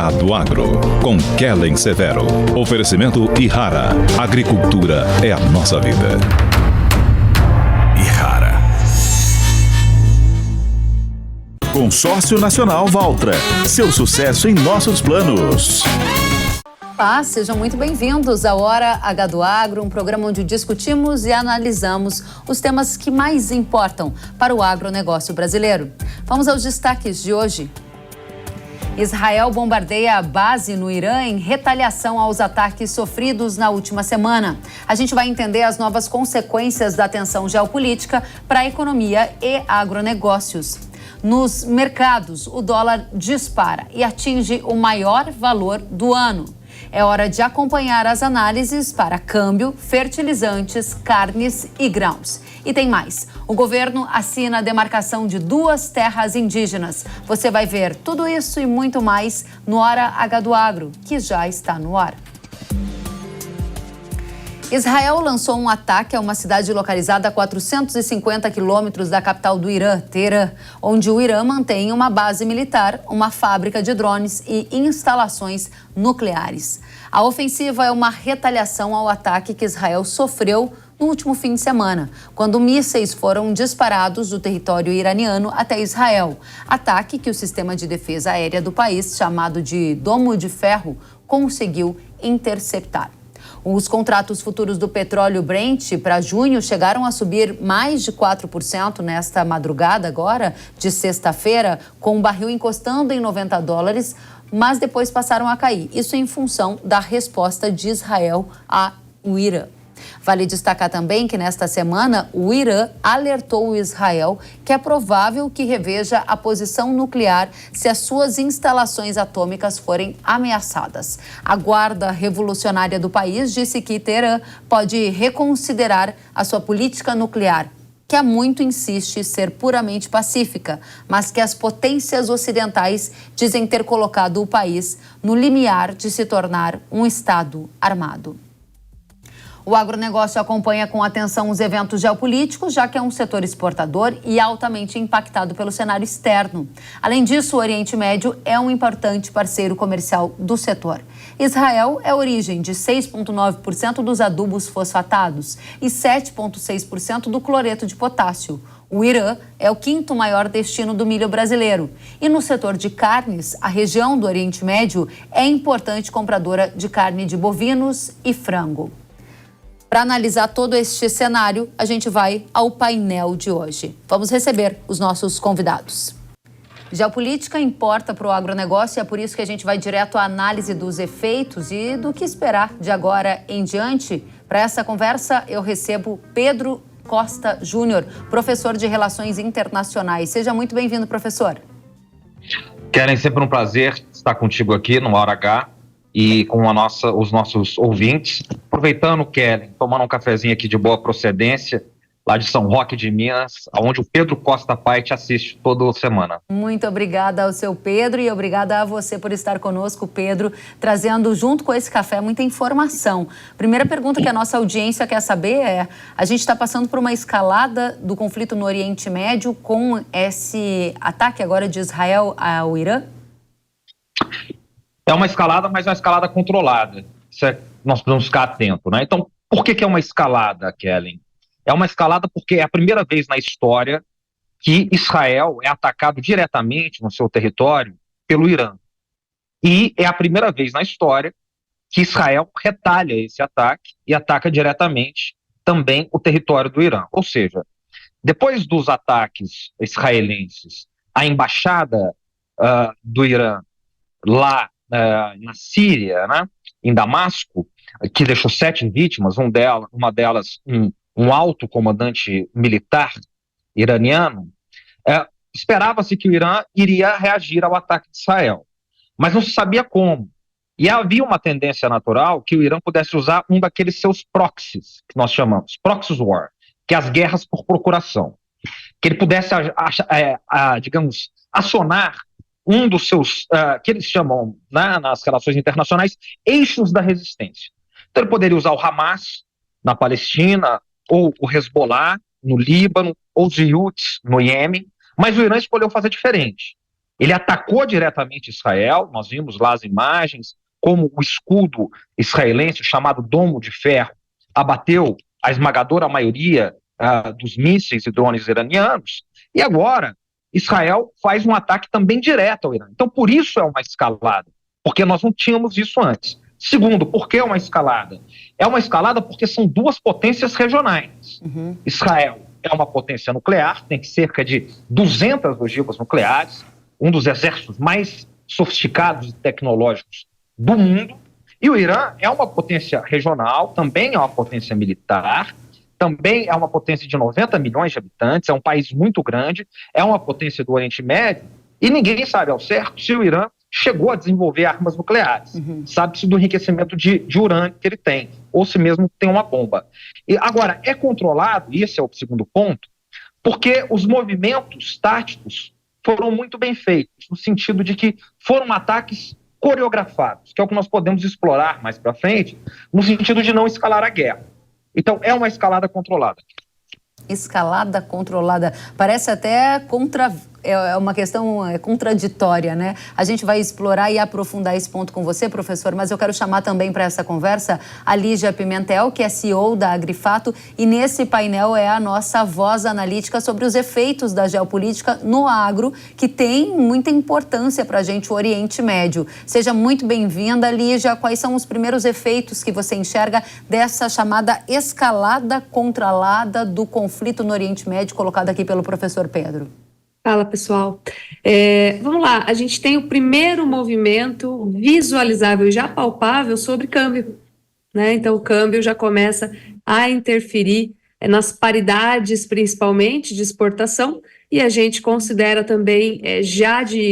Gado Agro, com Kellen Severo. Oferecimento Ihara. Agricultura é a nossa vida. Ihara. Consórcio Nacional Valtra. Seu sucesso em nossos planos. Olá, sejam muito bem-vindos à Hora H do Agro, um programa onde discutimos e analisamos os temas que mais importam para o agronegócio brasileiro. Vamos aos destaques de hoje. Israel bombardeia a base no Irã em retaliação aos ataques sofridos na última semana. A gente vai entender as novas consequências da tensão geopolítica para a economia e agronegócios. Nos mercados, o dólar dispara e atinge o maior valor do ano. É hora de acompanhar as análises para câmbio, fertilizantes, carnes e grãos. E tem mais. O governo assina a demarcação de 2 terras indígenas. Você vai ver tudo isso e muito mais no Hora H do Agro, que já está no ar. Israel lançou um ataque a uma cidade localizada a 450 quilômetros da capital do Irã, Teherã, onde o Irã mantém uma base militar, uma fábrica de drones e instalações nucleares. A ofensiva é uma retaliação ao ataque que Israel sofreu no último fim de semana, quando mísseis foram disparados do território iraniano até Israel. Ataque que o sistema de defesa aérea do país, chamado de Domo de Ferro, conseguiu interceptar. Os contratos futuros do petróleo Brent para junho chegaram a subir mais de 4% nesta madrugada agora, de sexta-feira, com o barril encostando em $90, mas depois passaram a cair. Isso em função da resposta de Israel ao Irã. Vale destacar também que nesta semana o Irã alertou o Israel que é provável que reveja a posição nuclear se as suas instalações atômicas forem ameaçadas. A Guarda Revolucionária do país disse que Teherã pode reconsiderar a sua política nuclear, que há muito insiste ser puramente pacífica, mas que as potências ocidentais dizem ter colocado o país no limiar de se tornar um Estado armado. O agronegócio acompanha com atenção os eventos geopolíticos, já que é um setor exportador e altamente impactado pelo cenário externo. Além disso, o Oriente Médio é um importante parceiro comercial do setor. Israel é a origem de 6,9% dos adubos fosfatados e 7,6% do cloreto de potássio. O Irã é o 5º maior destino do milho brasileiro. E no setor de carnes, a região do Oriente Médio é importante compradora de carne de bovinos e frango. Para analisar todo este cenário, a gente vai ao painel de hoje. Vamos receber os nossos convidados. Geopolítica importa para o agronegócio e é por isso que a gente vai direto à análise dos efeitos e do que esperar de agora em diante. Para essa conversa, eu recebo Pedro Costa Júnior, professor de Relações Internacionais. Seja muito bem-vindo, professor. Kellen, sempre um prazer estar contigo aqui no Hora H e com os nossos ouvintes. Aproveitando, Kellen, tomando um cafezinho aqui de boa procedência, lá de São Roque de Minas, onde o Pedro Costa Pai te assiste toda semana. Muito obrigada ao seu Pedro e obrigada a você por estar conosco, Pedro, trazendo junto com esse café muita informação. Primeira pergunta que a nossa audiência quer saber é: a gente está passando por uma escalada do conflito no Oriente Médio com esse ataque agora de Israel ao Irã? É uma escalada, mas é uma escalada controlada. Nós precisamos ficar atentos, né? Então, por que é uma escalada, Kellen? É uma escalada porque é a primeira vez na história que Israel é atacado diretamente no seu território pelo Irã. E é a primeira vez na história que Israel retalha esse ataque e ataca diretamente também o território do Irã. Ou seja, depois dos ataques israelenses à embaixada do Irã lá na Síria, né, em Damasco, que deixou 7 vítimas, uma delas um alto comandante militar iraniano, esperava-se que o Irã iria reagir ao ataque de Israel, mas não se sabia como. E havia uma tendência natural que o Irã pudesse usar um daqueles seus proxies, que nós chamamos, proxy war, que é as guerras por procuração. Que ele pudesse, digamos, acionar um dos seus, que eles chamam, né, nas relações internacionais, eixos da resistência. Então ele poderia usar o Hamas na Palestina, ou o Hezbollah no Líbano, ou os Houthis no Iêmen, mas o Irã escolheu fazer diferente. Ele atacou diretamente Israel, nós vimos lá as imagens, como o escudo israelense, chamado Domo de Ferro, abateu a esmagadora maioria dos mísseis e drones iranianos, e agora Israel faz um ataque também direto ao Irã. Então, por isso é uma escalada, porque nós não tínhamos isso antes. Segundo, por que uma escalada? É uma escalada porque são duas potências regionais. Israel é uma potência nuclear, tem cerca de 200 ogivas nucleares, um dos exércitos mais sofisticados e tecnológicos do mundo, e o Irã é uma potência regional, também é uma potência militar, também é uma potência de 90 milhões de habitantes, é um país muito grande, é uma potência do Oriente Médio, e ninguém sabe ao certo se o Irã chegou a desenvolver armas nucleares. Sabe-se do enriquecimento de urânio que ele tem, ou se mesmo tem uma bomba. E agora, é controlado, e esse é o segundo ponto, porque os movimentos táticos foram muito bem feitos, no sentido de que foram ataques coreografados, que é o que nós podemos explorar mais para frente, no sentido de não escalar a guerra. Então, é uma escalada controlada. Escalada controlada. Parece até uma questão contraditória, né? A gente vai explorar e aprofundar esse ponto com você, professor, mas eu quero chamar também para essa conversa a Lígia Pimentel, que é CEO da Agrifato, e nesse painel é a nossa voz analítica sobre os efeitos da geopolítica no agro, que tem muita importância para a gente, o Oriente Médio. Seja muito bem-vinda, Lígia. Quais são os primeiros efeitos que você enxerga dessa chamada escalada controlada do conflito no Oriente Médio, colocada aqui pelo professor Pedro? Fala, pessoal. Vamos lá, a gente tem o primeiro movimento visualizável e já palpável sobre câmbio, né? Então, o câmbio já começa a interferir nas paridades, principalmente, de exportação, e a gente considera também,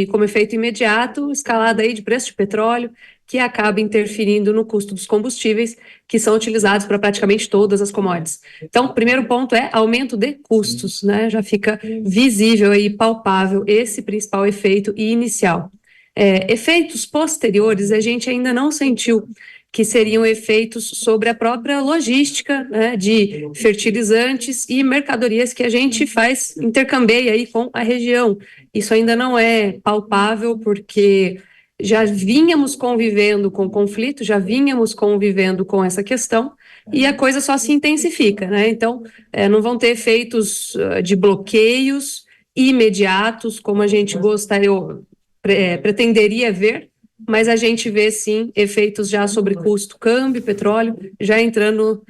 como efeito imediato, escalada aí de preço de petróleo, que acaba interferindo no custo dos combustíveis, que são utilizados para praticamente todas as commodities. Então, o primeiro ponto é aumento de custos, né? Já fica visível e palpável esse principal efeito inicial. Efeitos posteriores, a gente ainda não sentiu, que seriam efeitos sobre a própria logística, né, de fertilizantes e mercadorias que a gente intercambeia aí com a região. Isso ainda não é palpável, porque já vínhamos convivendo com o conflito, já vínhamos convivendo com essa questão, e a coisa só se intensifica, né? Então, não vão ter efeitos de bloqueios imediatos, como a gente gostaria, pretenderia ver, mas a gente vê, sim, efeitos já sobre custo, câmbio, petróleo, já entrando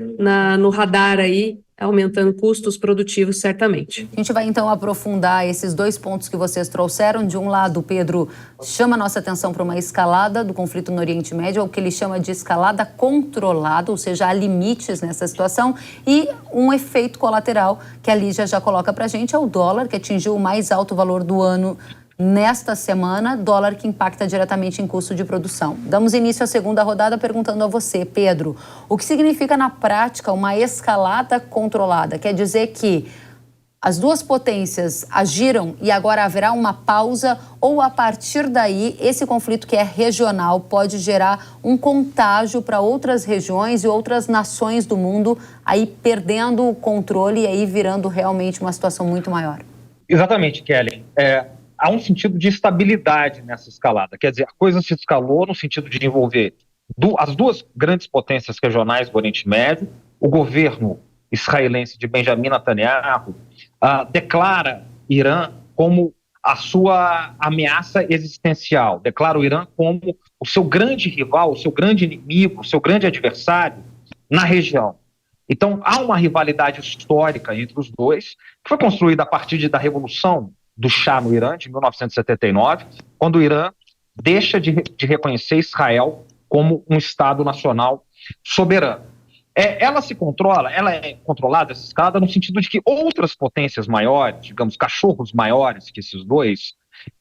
no radar aí, aumentando custos produtivos, certamente. A gente vai, então, aprofundar esses dois pontos que vocês trouxeram. De um lado, o Pedro chama a nossa atenção para uma escalada do conflito no Oriente Médio, o que ele chama de escalada controlada, ou seja, há limites nessa situação, e um efeito colateral que a Lígia já coloca para a gente é o dólar, que atingiu o mais alto valor do ano nesta semana, dólar que impacta diretamente em custo de produção. Damos início à segunda rodada perguntando a você, Pedro, o que significa na prática uma escalada controlada? Quer dizer que as duas potências agiram e agora haverá uma pausa, ou a partir daí esse conflito que é regional pode gerar um contágio para outras regiões e outras nações do mundo, aí perdendo o controle e aí virando realmente uma situação muito maior? Exatamente, Kelly. Há um sentido de estabilidade nessa escalada. Quer dizer, a coisa se escalou no sentido de envolver as duas grandes potências regionais do Oriente Médio. O governo israelense de Benjamin Netanyahu declara Irã como a sua ameaça existencial, declara o Irã como o seu grande rival, o seu grande inimigo, o seu grande adversário na região. Então, há uma rivalidade histórica entre os dois, que foi construída a partir da Revolução do Shah no Irã, de 1979, quando o Irã deixa de reconhecer Israel como um Estado nacional soberano. Ela é controlada, essa escalada, no sentido de que outras potências maiores, digamos, cachorros maiores que esses dois,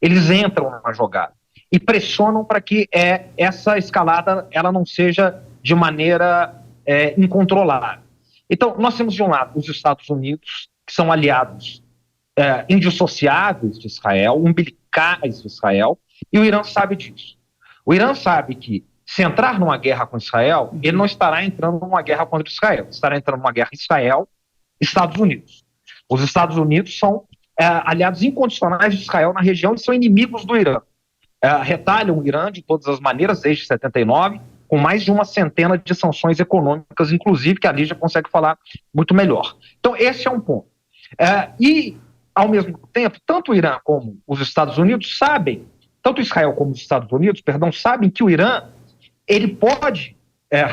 eles entram na jogada e pressionam para que essa escalada ela não seja de maneira incontrolável. Então, nós temos, de um lado, os Estados Unidos, que são aliados indissociáveis de Israel, umbilicais de Israel, e o Irã sabe disso. O Irã sabe que, se entrar numa guerra com Israel, ele não estará entrando numa guerra contra Israel, estará entrando numa guerra Israel-Estados Unidos. Os Estados Unidos são aliados incondicionais de Israel na região e são inimigos do Irã. Retalham o Irã de todas as maneiras desde 79, com mais de uma centena de sanções econômicas, inclusive, que a Lígia consegue falar muito melhor. Então, esse é um ponto. E, ao mesmo tempo, tanto o Irã como os Estados Unidos sabem, tanto Israel como os Estados Unidos, sabem que o Irã ele pode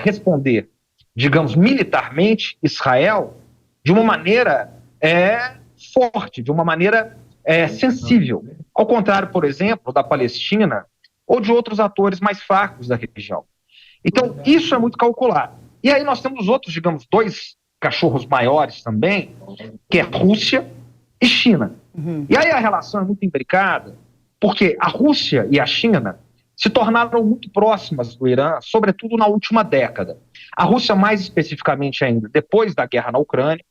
responder, digamos, militarmente, Israel, de uma maneira forte, de uma maneira sensível. Ao contrário, por exemplo, da Palestina ou de outros atores mais fracos da região. Então, isso é muito calculado. E aí nós temos outros, digamos, dois cachorros maiores também, que é Rússia e China. E aí a relação é muito imbricada, porque a Rússia e a China se tornaram muito próximas do Irã, sobretudo na última década. A Rússia, mais especificamente ainda, depois da guerra na Ucrânia,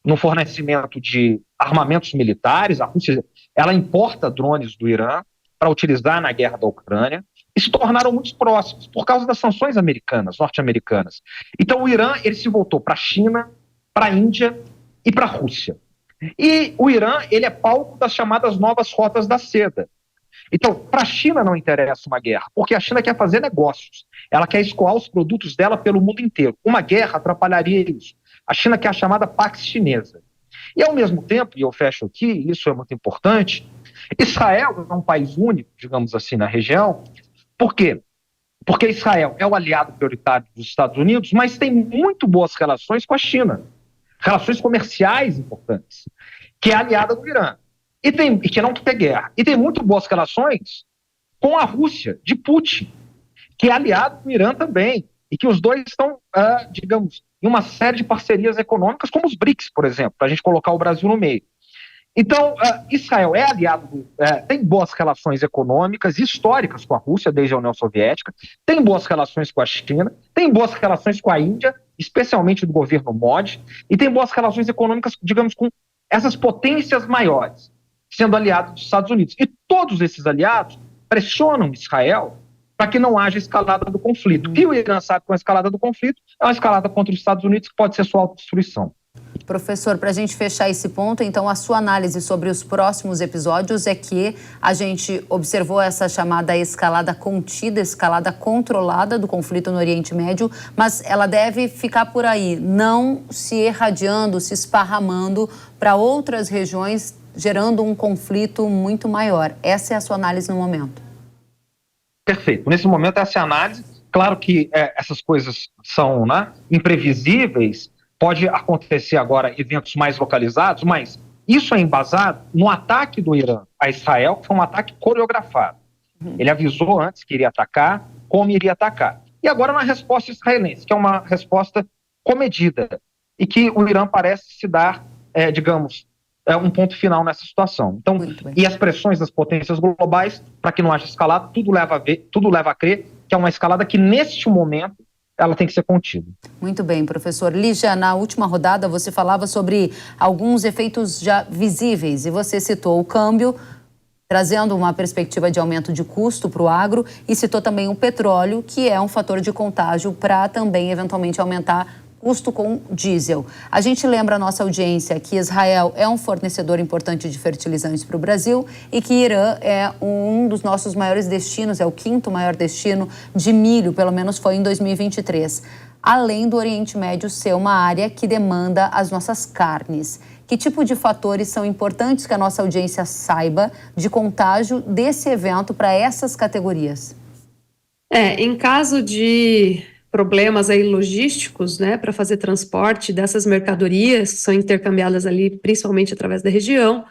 no fornecimento de armamentos militares. A Rússia ela importa drones do Irã para utilizar na guerra da Ucrânia e se tornaram muito próximos por causa das sanções norte-americanas. Então o Irã ele se voltou para a China, para a Índia e para a Rússia. E o Irã ele é palco das chamadas novas rotas da seda. Então, para a China não interessa uma guerra, porque a China quer fazer negócios. Ela quer escoar os produtos dela pelo mundo inteiro. Uma guerra atrapalharia isso. A China quer a chamada Pax Chinesa. E, ao mesmo tempo, e eu fecho aqui, isso é muito importante, Israel é um país único, digamos assim, na região. Por quê? Porque Israel é o aliado prioritário dos Estados Unidos, mas tem muito boas relações com a China. Relações comerciais importantes, que é aliada do Irã. E que não quer guerra. E tem muito boas relações com a Rússia, de Putin, que é aliado do Irã também. E que os dois estão, digamos, em uma série de parcerias econômicas, como os BRICS, por exemplo, para a gente colocar o Brasil no meio. Então, Israel é aliado, tem boas relações econômicas e históricas com a Rússia, desde a União Soviética, tem boas relações com a China, tem boas relações com a Índia, especialmente do governo Modi, e tem boas relações econômicas, digamos, com essas potências maiores, sendo aliado dos Estados Unidos. E todos esses aliados pressionam Israel para que não haja escalada do conflito. E o Irã sabe que uma escalada do conflito é uma escalada contra os Estados Unidos que pode ser sua autodestruição. Professor, para a gente fechar esse ponto, então a sua análise sobre os próximos episódios é que a gente observou essa chamada escalada contida, escalada controlada do conflito no Oriente Médio, mas ela deve ficar por aí, não se irradiando, se esparramando para outras regiões, gerando um conflito muito maior. Essa é a sua análise no momento? Perfeito. Nesse momento, essa é a análise. Claro que essas coisas são imprevisíveis, pode acontecer agora eventos mais localizados, mas isso é embasado no ataque do Irã a Israel, que foi um ataque coreografado. Ele avisou antes que iria atacar, como iria atacar. E agora na resposta israelense, que é uma resposta comedida, e que o Irã parece se dar, digamos, um ponto final nessa situação. Então, e as pressões das potências globais, para que não haja escalada, tudo leva a crer que é uma escalada que, neste momento, ela tem que ser contida. Muito bem, professor. Lígia, na última rodada você falava sobre alguns efeitos já visíveis e você citou o câmbio, trazendo uma perspectiva de aumento de custo para o agro, e citou também o petróleo, que é um fator de contágio para também eventualmente aumentar custo com diesel. A gente lembra a nossa audiência que Israel é um fornecedor importante de fertilizantes para o Brasil e que Irã é um dos nossos maiores destinos, é o 5º maior destino de milho, pelo menos foi em 2023. Além do Oriente Médio ser uma área que demanda as nossas carnes. Que tipo de fatores são importantes que a nossa audiência saiba de contágio desse evento para essas categorias? Em caso de problemas aí logísticos, né, para fazer transporte dessas mercadorias que são intercambiadas ali, principalmente através da região.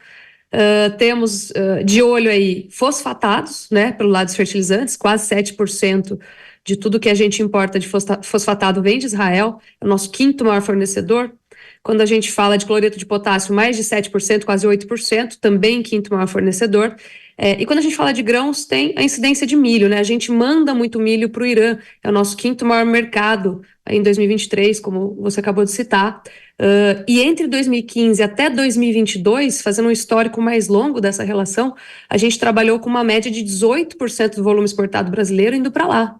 Temos de olho aí fosfatados, né, pelo lado dos fertilizantes, quase 7% de tudo que a gente importa de fosfatado vem de Israel, é o nosso 5º maior fornecedor. Quando a gente fala de cloreto de potássio, mais de 7%, quase 8%, também 5º maior fornecedor. E quando a gente fala de grãos, tem a incidência de milho, né? A gente manda muito milho para o Irã, é o nosso 5º maior mercado em 2023, como você acabou de citar. E entre 2015 até 2022, fazendo um histórico mais longo dessa relação, a gente trabalhou com uma média de 18% do volume exportado brasileiro indo para lá.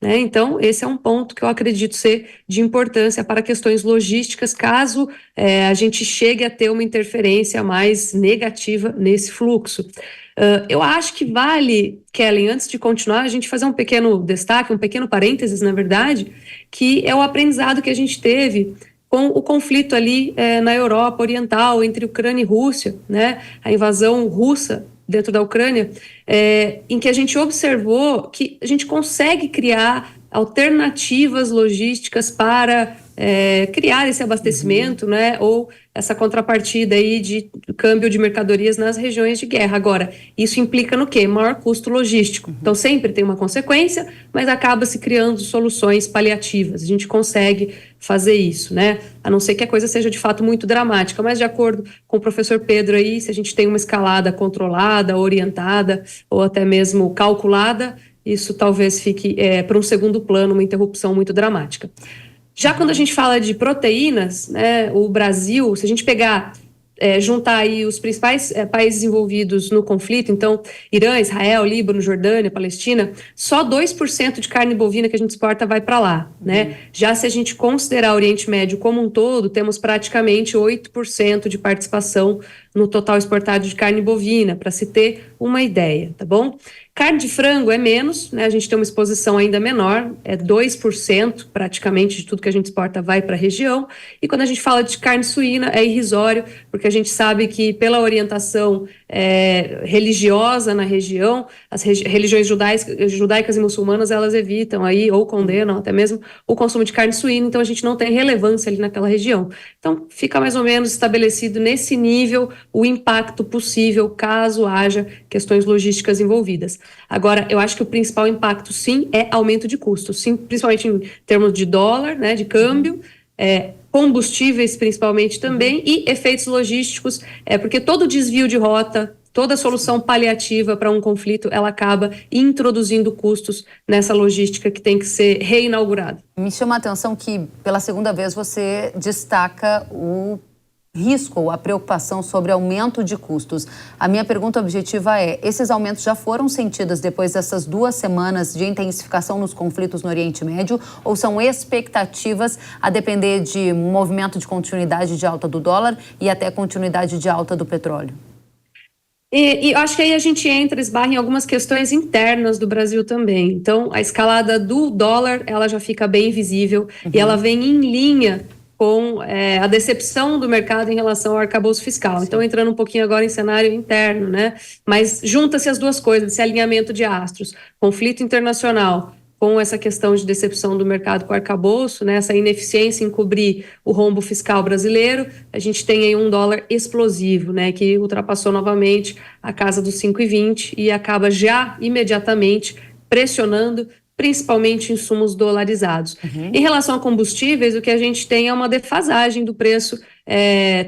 né? Então, esse é um ponto que eu acredito ser de importância para questões logísticas, caso a gente chegue a ter uma interferência mais negativa nesse fluxo. Eu acho que vale, Kellen, antes de continuar, a gente fazer um pequeno destaque, um pequeno parênteses, na verdade, que é o aprendizado que a gente teve com o conflito ali na Europa Oriental, entre Ucrânia e Rússia, né? A invasão russa dentro da Ucrânia, em que a gente observou que a gente consegue criar alternativas logísticas para criar esse abastecimento, né, ou essa contrapartida aí de câmbio de mercadorias nas regiões de guerra. Agora, isso implica no quê? Maior custo logístico. Então, sempre tem uma consequência, mas acaba se criando soluções paliativas. A gente consegue fazer isso, né? A não ser que a coisa seja de fato muito dramática, mas de acordo com o professor Pedro aí, se a gente tem uma escalada controlada, orientada ou até mesmo calculada, isso talvez fique para um segundo plano, uma interrupção muito dramática. Já quando a gente fala de proteínas, né, o Brasil, se a gente pegar, juntar aí os principais países envolvidos no conflito, então Irã, Israel, Líbano, Jordânia, Palestina, só 2% de carne bovina que a gente exporta vai para lá, né? Já se a gente considerar o Oriente Médio como um todo, temos praticamente 8% de participação no total exportado de carne bovina, para se ter uma ideia, tá bom? Carne de frango é menos, né? A gente tem uma exposição ainda menor, 2% praticamente de tudo que a gente exporta vai para a região. E quando a gente fala de carne suína, é irrisório, porque a gente sabe que pela orientação religiosa na região, as religiões judaicas e muçulmanas, elas evitam aí, ou condenam até mesmo, o consumo de carne suína, então a gente não tem relevância ali naquela região. Então fica mais ou menos estabelecido nesse nível o impacto possível caso haja questões logísticas envolvidas. Agora, eu acho que o principal impacto, sim, é aumento de custos, sim, principalmente em termos de dólar, né, de câmbio, combustíveis principalmente também, e efeitos logísticos, porque todo desvio de rota, toda solução paliativa para um conflito, ela acaba introduzindo custos nessa logística que tem que ser reinaugurada. Me chama a atenção que, pela segunda vez, você destaca o risco ou a preocupação sobre aumento de custos. A minha pergunta objetiva é: esses aumentos já foram sentidos depois dessas 2 semanas de intensificação nos conflitos no Oriente Médio, ou são expectativas a depender de um movimento de continuidade de alta do dólar e até continuidade de alta do petróleo? E acho que aí a gente esbarra em algumas questões internas do Brasil também. Então, a escalada do dólar, ela já fica bem visível e ela vem em linha com a decepção do mercado em relação ao arcabouço fiscal. Então, entrando um pouquinho agora em cenário interno, né? Mas junta-se as duas coisas, esse alinhamento de astros, conflito internacional com essa questão de decepção do mercado com o arcabouço, né? Essa ineficiência em cobrir o rombo fiscal brasileiro, a gente tem aí um dólar explosivo, né? Que ultrapassou novamente a casa dos 5,20 e acaba já imediatamente pressionando principalmente insumos dolarizados. Em relação a combustíveis, o que a gente tem é uma defasagem do preço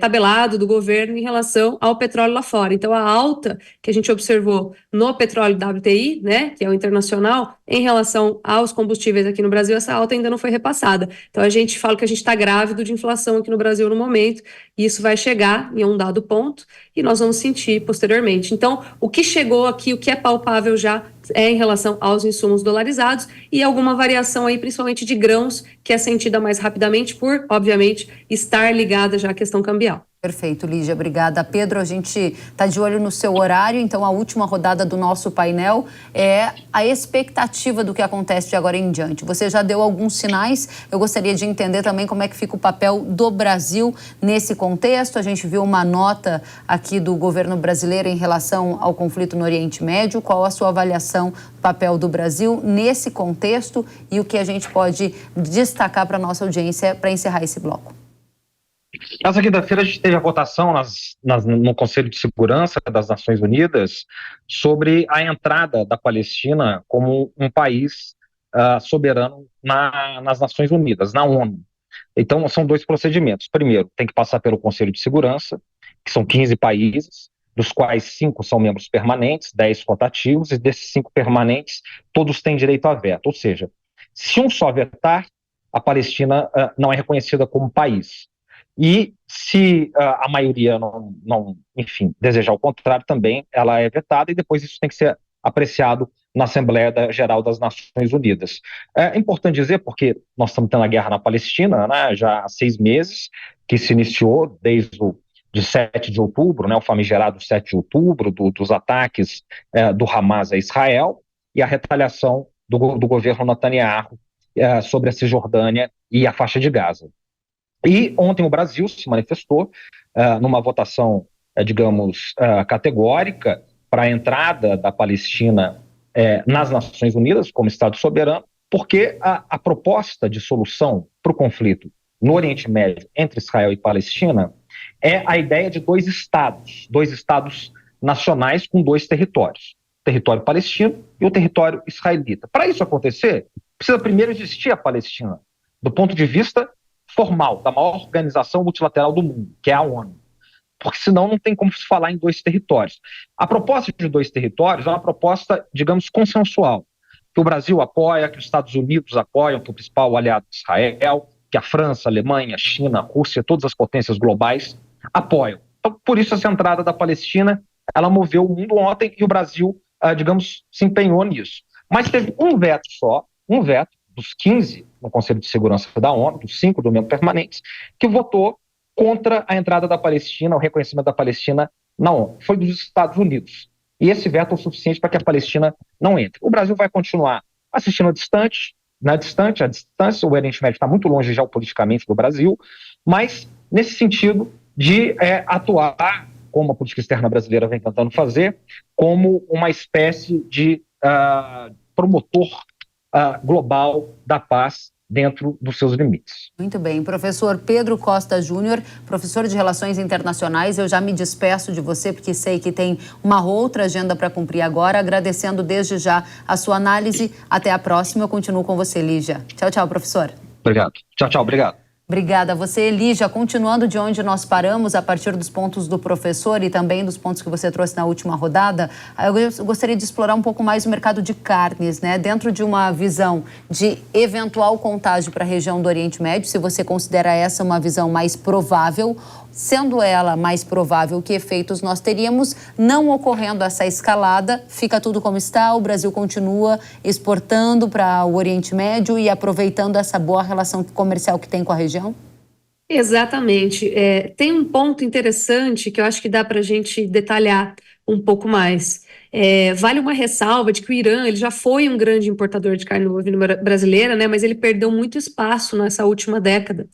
tabelado do governo em relação ao petróleo lá fora. Então, a alta que a gente observou no petróleo WTI, né, que é o internacional, em relação aos combustíveis aqui no Brasil, essa alta ainda não foi repassada. Então, a gente fala que a gente está grávido de inflação aqui no Brasil no momento, e isso vai chegar em um dado ponto, e nós vamos sentir posteriormente. Então, o que chegou aqui, o que é palpável já é em relação aos insumos dolarizados e alguma variação aí, principalmente de grãos, que é sentida mais rapidamente por, obviamente, estar ligada já à questão cambial. Perfeito, Lígia, obrigada. Pedro, a gente está de olho no seu horário, então a última rodada do nosso painel é a expectativa do que acontece de agora em diante. Você já deu alguns sinais, eu gostaria de entender também como é que fica o papel do Brasil nesse contexto. A gente viu uma nota aqui do governo brasileiro em relação ao conflito no Oriente Médio. Qual a sua avaliação do papel do Brasil nesse contexto e o que a gente pode destacar para a nossa audiência para encerrar esse bloco? Essa quinta-feira a gente teve a votação no Conselho de Segurança das Nações Unidas sobre a entrada da Palestina como um país soberano nas Nações Unidas, na ONU. Então, são 2 procedimentos. Primeiro, tem que passar pelo Conselho de Segurança, que são 15 países, dos quais 5 são membros permanentes, 10 rotativos, e desses 5 permanentes, todos têm direito a veto. Ou seja, se um só vetar, a Palestina não é reconhecida como país. E se a maioria não, enfim, desejar o contrário também, ela é vetada e depois isso tem que ser apreciado na Assembleia Geral das Nações Unidas. É importante dizer, porque nós estamos tendo a guerra na Palestina, né, já há 6 meses, que se iniciou desde de 7 de outubro, né, o famigerado 7 de outubro, dos ataques do Hamas a Israel, e a retaliação do governo Netanyahu sobre a Cisjordânia e a faixa de Gaza. E ontem o Brasil se manifestou numa votação, digamos, categórica para a entrada da Palestina nas Nações Unidas como Estado soberano, porque a proposta de solução para o conflito no Oriente Médio entre Israel e Palestina é a ideia de 2 estados nacionais com 2 territórios, o território palestino e o território israelita. Para isso acontecer, precisa primeiro existir a Palestina, do ponto de vista formal, da maior organização multilateral do mundo, que é a ONU. Porque senão não tem como se falar em 2 territórios. A proposta de 2 territórios é uma proposta, digamos, consensual, que o Brasil apoia, que os Estados Unidos apoiam, que o principal aliado de Israel, que a França, a Alemanha, a China, a Rússia, todas as potências globais apoiam. Então, por isso, essa entrada da Palestina, ela moveu o mundo ontem e o Brasil, digamos, se empenhou nisso. Mas teve um veto só, um veto dos 15 no Conselho de Segurança da ONU, dos 5 do membro permanentes, que votou contra a entrada da Palestina, o reconhecimento da Palestina na ONU. Foi dos Estados Unidos. E esse veto é o suficiente para que a Palestina não entre. O Brasil vai continuar assistindo à distância, o Oriente Médio está muito longe geopoliticamente do Brasil, mas nesse sentido de atuar, como a política externa brasileira vem tentando fazer, como uma espécie de promotor global da paz dentro dos seus limites. Muito bem. Professor Pedro Costa Júnior, professor de Relações Internacionais, eu já me despeço de você porque sei que tem uma outra agenda para cumprir agora, agradecendo desde já a sua análise. Até a próxima. Eu continuo com você, Lígia. Tchau, tchau, professor. Obrigado. Tchau, obrigado. Obrigada a você, Lígia. Continuando de onde nós paramos, a partir dos pontos do professor e também dos pontos que você trouxe na última rodada, eu gostaria de explorar um pouco mais o mercado de carnes, né? Dentro de uma visão de eventual contágio para a região do Oriente Médio, se você considera essa uma visão mais provável, sendo ela mais provável, que efeitos nós teríamos? Não ocorrendo essa escalada, fica tudo como está, o Brasil continua exportando para o Oriente Médio e aproveitando essa boa relação comercial que tem com a região? Exatamente. Tem um ponto interessante que eu acho que dá para a gente detalhar um pouco mais. Vale uma ressalva de que o Irã ele já foi um grande importador de carne bovina brasileira, né, mas ele perdeu muito espaço nessa última década.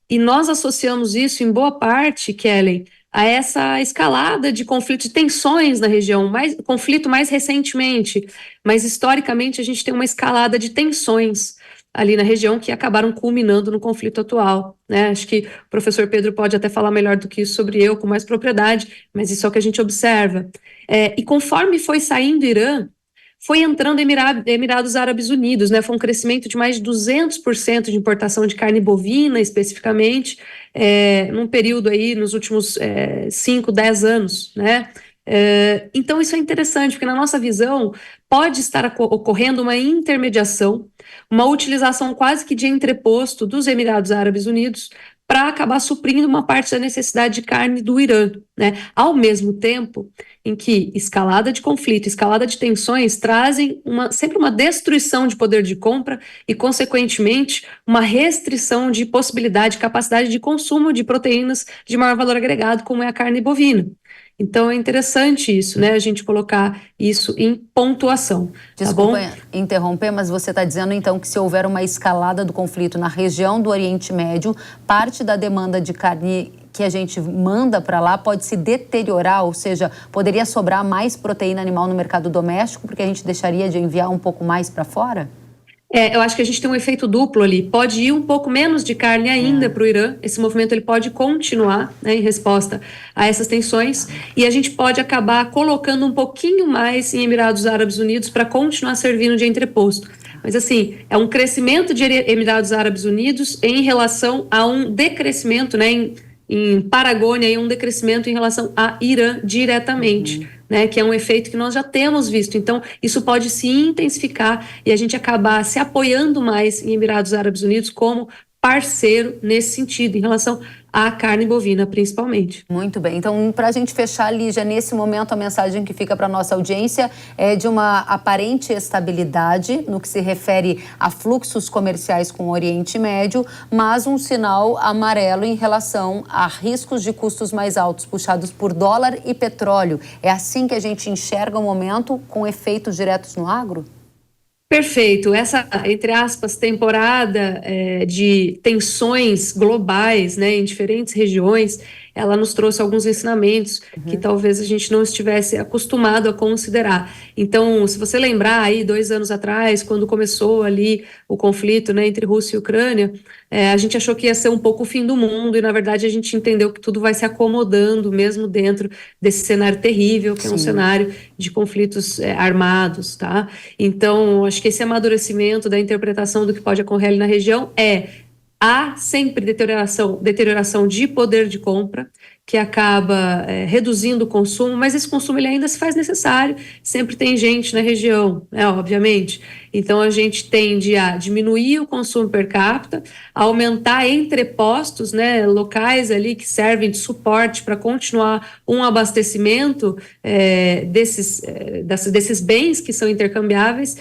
E nós associamos isso, em boa parte, Kellen, a essa escalada de conflitos, de tensões na região, conflito mais recentemente, mas historicamente a gente tem uma escalada de tensões ali na região que acabaram culminando no conflito atual, né? Acho que o professor Pedro pode até falar melhor do que isso sobre eu, com mais propriedade, mas isso é o que a gente observa. E conforme foi saindo o Irã, foi entrando Emirados Árabes Unidos, né? Foi um crescimento de mais de 200% de importação de carne bovina, especificamente, num período aí, nos últimos 5, 10 anos, né? Então isso é interessante, porque na nossa visão pode estar ocorrendo uma intermediação, uma utilização quase que de entreposto dos Emirados Árabes Unidos para acabar suprindo uma parte da necessidade de carne do Irã, né? Ao mesmo tempo em que escalada de conflito, escalada de tensões trazem sempre uma destruição de poder de compra e, consequentemente, uma restrição de possibilidade, capacidade de consumo de proteínas de maior valor agregado, como é a carne bovina. Então é interessante isso, né? A gente colocar isso em pontuação. Desculpa interromper, mas você está dizendo então que se houver uma escalada do conflito na região do Oriente Médio, parte da demanda de carne que a gente manda para lá pode se deteriorar, ou seja, poderia sobrar mais proteína animal no mercado doméstico, porque a gente deixaria de enviar um pouco mais para fora? Eu acho que a gente tem um efeito duplo ali. Pode ir um pouco menos de carne ainda para o Irã. Esse movimento ele pode continuar, né, em resposta a essas tensões. E a gente pode acabar colocando um pouquinho mais em Emirados Árabes Unidos para continuar servindo de entreposto. Mas, assim, é um crescimento de Emirados Árabes Unidos em relação a um decrescimento, né, em Paragônia, e um decrescimento em relação a Irã diretamente, né, que é um efeito que nós já temos visto. Então, isso pode se intensificar e a gente acabar se apoiando mais em Emirados Árabes Unidos como parceiro nesse sentido, em relação a carne bovina, principalmente. Muito bem. Então, para a gente fechar, Lígia, nesse momento a mensagem que fica para a nossa audiência é de uma aparente estabilidade no que se refere a fluxos comerciais com o Oriente Médio, mas um sinal amarelo em relação a riscos de custos mais altos puxados por dólar e petróleo. É assim que a gente enxerga o momento, com efeitos diretos no agro? Perfeito. Essa, entre aspas, temporada de tensões globais, né, em diferentes regiões, ela nos trouxe alguns ensinamentos que talvez a gente não estivesse acostumado a considerar. Então, se você lembrar aí, 2 anos atrás, quando começou ali o conflito, né, entre Rússia e Ucrânia, a gente achou que ia ser um pouco o fim do mundo e, na verdade, a gente entendeu que tudo vai se acomodando mesmo dentro desse cenário terrível, que é um cenário de conflitos armados, tá? Então, acho que esse amadurecimento da interpretação do que pode ocorrer ali na região há sempre deterioração de poder de compra, que acaba reduzindo o consumo, mas esse consumo ele ainda se faz necessário, sempre tem gente na região, né, obviamente. Então a gente tende a diminuir o consumo per capita, a aumentar entrepostos, né, locais ali que servem de suporte para continuar um abastecimento desses bens que são intercambiáveis,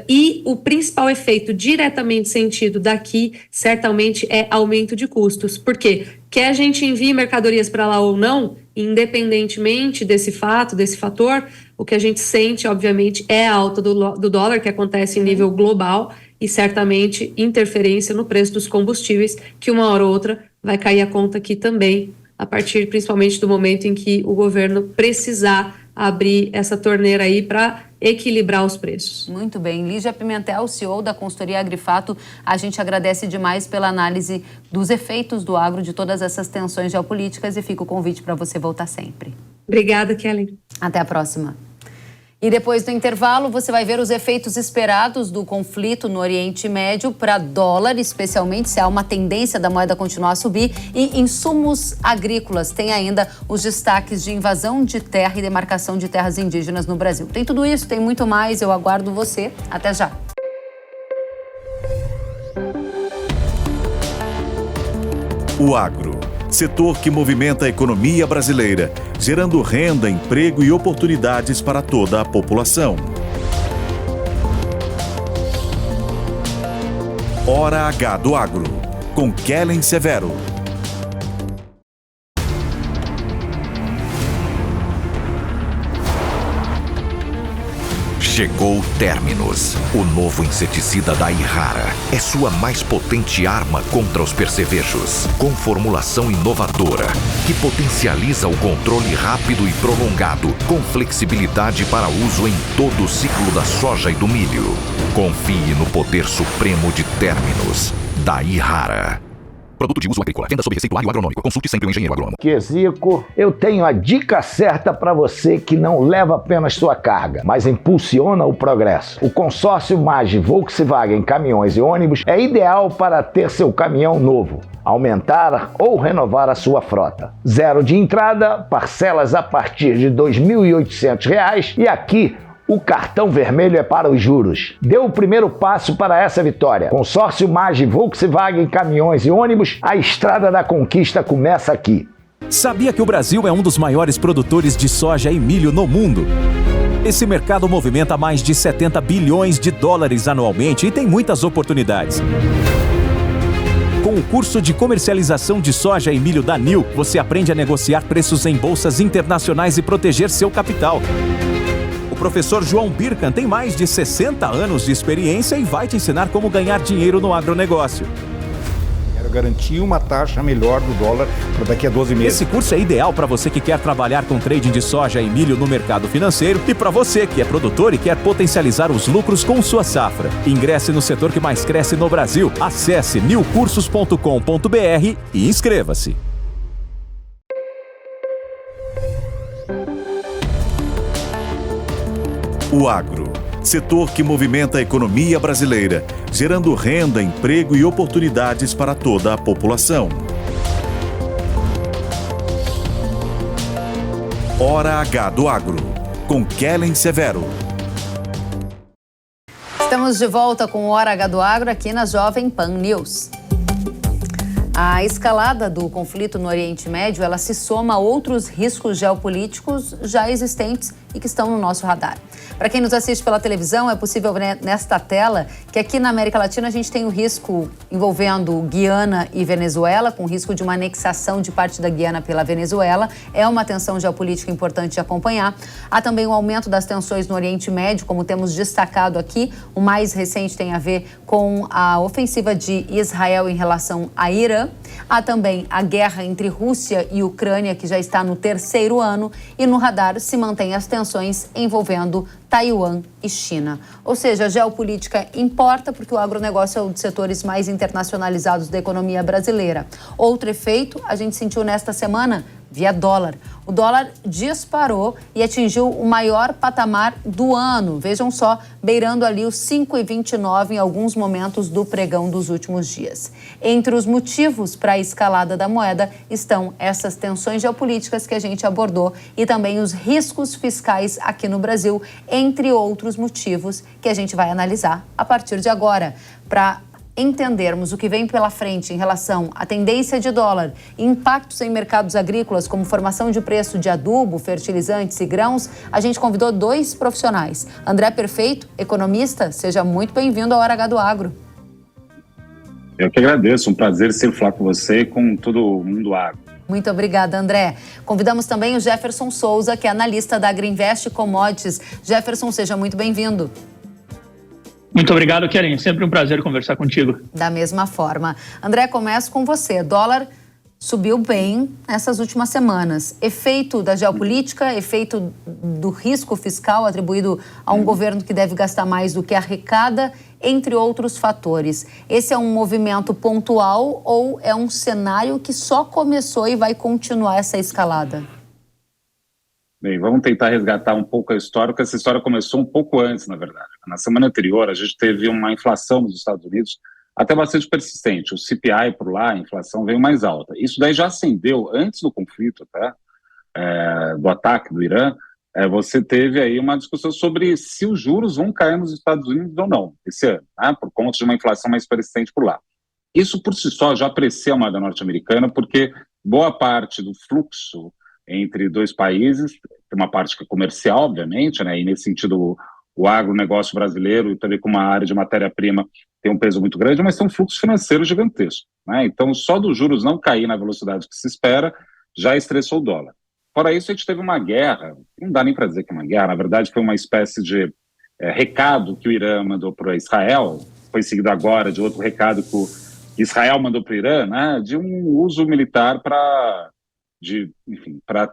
e o principal efeito diretamente sentido daqui, certamente, é aumento de custos. Por quê? Quer a gente envie mercadorias para lá ou não, independentemente desse fator, o que a gente sente, obviamente, é a alta do dólar, que acontece em nível global, e certamente interferência no preço dos combustíveis, que uma hora ou outra vai cair a conta aqui também, a partir principalmente do momento em que o governo precisar abrir essa torneira aí para equilibrar os preços. Muito bem. Lígia Pimentel, CEO da consultoria Agrifato, a gente agradece demais pela análise dos efeitos do agro, de todas essas tensões geopolíticas, e fica o convite para você voltar sempre. Obrigada, Kelly. Até a próxima. E depois do intervalo, você vai ver os efeitos esperados do conflito no Oriente Médio para dólar, especialmente se há uma tendência da moeda continuar a subir, e insumos agrícolas. Tem ainda os destaques de invasão de terra e demarcação de terras indígenas no Brasil. Tem tudo isso, tem muito mais. Eu aguardo você. Até já. O agro, setor que movimenta a economia brasileira, gerando renda, emprego e oportunidades para toda a população. Hora H do Agro, com Kellen Severo. Chegou Terminus, o novo inseticida da Irrara. É sua mais potente arma contra os percevejos, com formulação inovadora, que potencializa o controle rápido e prolongado, com flexibilidade para uso em todo o ciclo da soja e do milho. Confie no poder supremo de Terminus, da Irrara. Produto de uso agrícola. Venda sob receituário agronômico. Consulte sempre o engenheiro agrônomo. Zico, eu tenho a dica certa para você que não leva apenas sua carga, mas impulsiona o progresso. O consórcio MAGE Volkswagen Caminhões e Ônibus é ideal para ter seu caminhão novo, aumentar ou renovar a sua frota. 0 de entrada, parcelas a partir de R$ 2.800 e aqui o cartão vermelho é para os juros. Dê o primeiro passo para essa vitória. Consórcio MAGE Volkswagen Caminhões e Ônibus, a estrada da conquista começa aqui. Sabia que o Brasil é um dos maiores produtores de soja e milho no mundo? Esse mercado movimenta mais de 70 bilhões de dólares anualmente e tem muitas oportunidades. Com o curso de comercialização de soja e milho da NIL, você aprende a negociar preços em bolsas internacionais e proteger seu capital. O professor João Birkan tem mais de 60 anos de experiência e vai te ensinar como ganhar dinheiro no agronegócio. Quero garantir uma taxa melhor do dólar para daqui a 12 meses. Esse curso é ideal para você que quer trabalhar com trading de soja e milho no mercado financeiro e para você que é produtor e quer potencializar os lucros com sua safra. Ingresse no setor que mais cresce no Brasil. Acesse nilcursos.com.br e inscreva-se. O agro, setor que movimenta a economia brasileira, gerando renda, emprego e oportunidades para toda a população. Hora H do Agro, com Kellen Severo. Estamos de volta com o Hora H do Agro aqui na Jovem Pan News. A escalada do conflito no Oriente Médio, ela se soma a outros riscos geopolíticos já existentes e que estão no nosso radar. Para quem nos assiste pela televisão, é possível ver nesta tela que aqui na América Latina a gente tem o risco envolvendo Guiana e Venezuela, com risco de uma anexação de parte da Guiana pela Venezuela. É uma tensão geopolítica importante de acompanhar. Há também o aumento das tensões no Oriente Médio, como temos destacado aqui. O mais recente tem a ver com a ofensiva de Israel em relação a Irã. Há também a guerra entre Rússia e Ucrânia, que já está no 3º ano, e no radar se mantém as tensões envolvendo Taiwan e China. Ou seja, a geopolítica importa porque o agronegócio é um dos setores mais internacionalizados da economia brasileira. Outro efeito a gente sentiu nesta semana via dólar. O dólar disparou e atingiu o maior patamar do ano. Vejam só, beirando ali os 5,29 em alguns momentos do pregão dos últimos dias. Entre os motivos para a escalada da moeda estão essas tensões geopolíticas que a gente abordou e também os riscos fiscais aqui no Brasil, entre outros motivos que a gente vai analisar a partir de agora. Para entendermos o que vem pela frente em relação à tendência de dólar e impactos em mercados agrícolas, como formação de preço de adubo, fertilizantes e grãos, a gente convidou 2 profissionais. André Perfeito, economista, seja muito bem-vindo ao Hora H do Agro. Eu que agradeço, um prazer sempre falar com você e com todo o mundo agro. Muito obrigada, André. Convidamos também o Jefferson Souza, que é analista da Agrinvest Commodities. Jefferson, seja muito bem-vindo. Muito obrigado, Keren. Sempre um prazer conversar contigo. Da mesma forma. André, começo com você. Dólar subiu bem nessas últimas semanas. Efeito da geopolítica, efeito do risco fiscal atribuído a um governo que deve gastar mais do que arrecada, entre outros fatores. Esse é um movimento pontual ou é um cenário que só começou e vai continuar essa escalada? Bem, vamos tentar resgatar um pouco a história, porque essa história começou um pouco antes, na verdade. Na semana anterior, a gente teve uma inflação nos Estados Unidos até bastante persistente. O CPI por lá, a inflação veio mais alta. Isso daí já acendeu, antes do conflito, do ataque do Irã, você teve aí uma discussão sobre se os juros vão cair nos Estados Unidos ou não, esse ano, por conta de uma inflação mais persistente por lá. Isso, por si só, já aprecia a moeda norte-americana, porque boa parte do fluxo entre 2 países, tem uma parte que é comercial, obviamente, e nesse sentido o agronegócio brasileiro, e também com uma área de matéria-prima, tem um peso muito grande, mas tem um fluxo financeiro gigantesco. Então, só dos juros não cair na velocidade que se espera, já estressou o dólar. Fora isso, a gente teve uma guerra, não dá nem para dizer que é uma guerra, na verdade foi uma espécie de recado que o Irã mandou para Israel, foi seguido agora de outro recado que Israel mandou para o Irã, de um uso militar para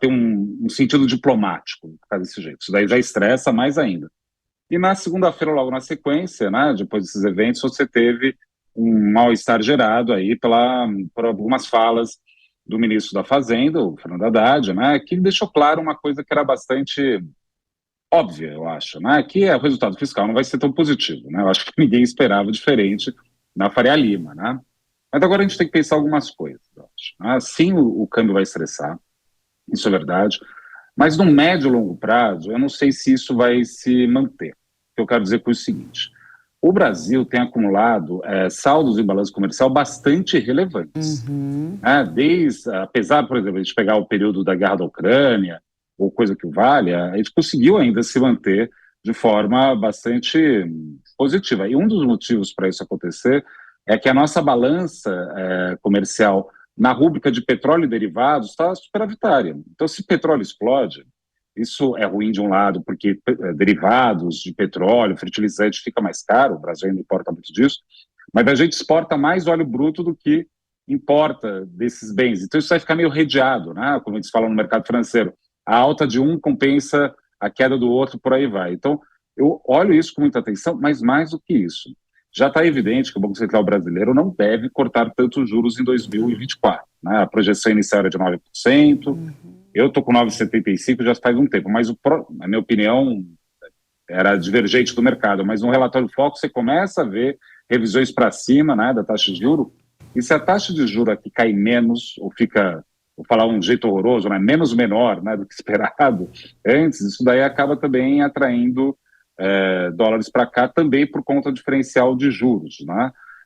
ter um sentido diplomático, ficar desse jeito. Isso daí já estressa mais ainda. E na segunda-feira, logo na sequência, depois desses eventos, você teve um mal-estar gerado aí por algumas falas do ministro da Fazenda, o Fernando Haddad, que deixou claro uma coisa que era bastante óbvia, eu acho, que o resultado fiscal não vai ser tão positivo. Eu acho que ninguém esperava diferente na Faria Lima, Mas agora a gente tem que pensar algumas coisas, eu acho. Sim, o câmbio vai estressar, isso é verdade, mas no médio e longo prazo, eu não sei se isso vai se manter. O que eu quero dizer com o seguinte: o Brasil tem acumulado saldos em balanço comercial bastante relevantes. Apesar, por exemplo, a gente pegar o período da guerra da Ucrânia, ou coisa que vale, a gente conseguiu ainda se manter de forma bastante positiva. E um dos motivos para isso acontecer é que a nossa balança comercial na rúbrica de petróleo e derivados está superavitária. Então, se petróleo explode, isso é ruim de um lado, porque derivados de petróleo, fertilizante fica mais caro, o Brasil ainda importa muito disso, mas a gente exporta mais óleo bruto do que importa desses bens. Então, isso vai ficar meio redeado, como eles falam no mercado financeiro. A alta de um compensa a queda do outro, por aí vai. Então, eu olho isso com muita atenção, mas mais do que isso, já está evidente que o Banco Central brasileiro não deve cortar tantos juros em 2024. A projeção inicial era de 9%, eu estou com 9,75% já faz um tempo, mas a minha opinião era divergente do mercado, mas no relatório Foco você começa a ver revisões para cima da taxa de juros, e se a taxa de juros aqui cai menos, ou fica, vou falar um jeito horroroso, menos menor do que esperado antes, isso daí acaba também atraindo dólares para cá, também por conta do diferencial de juros.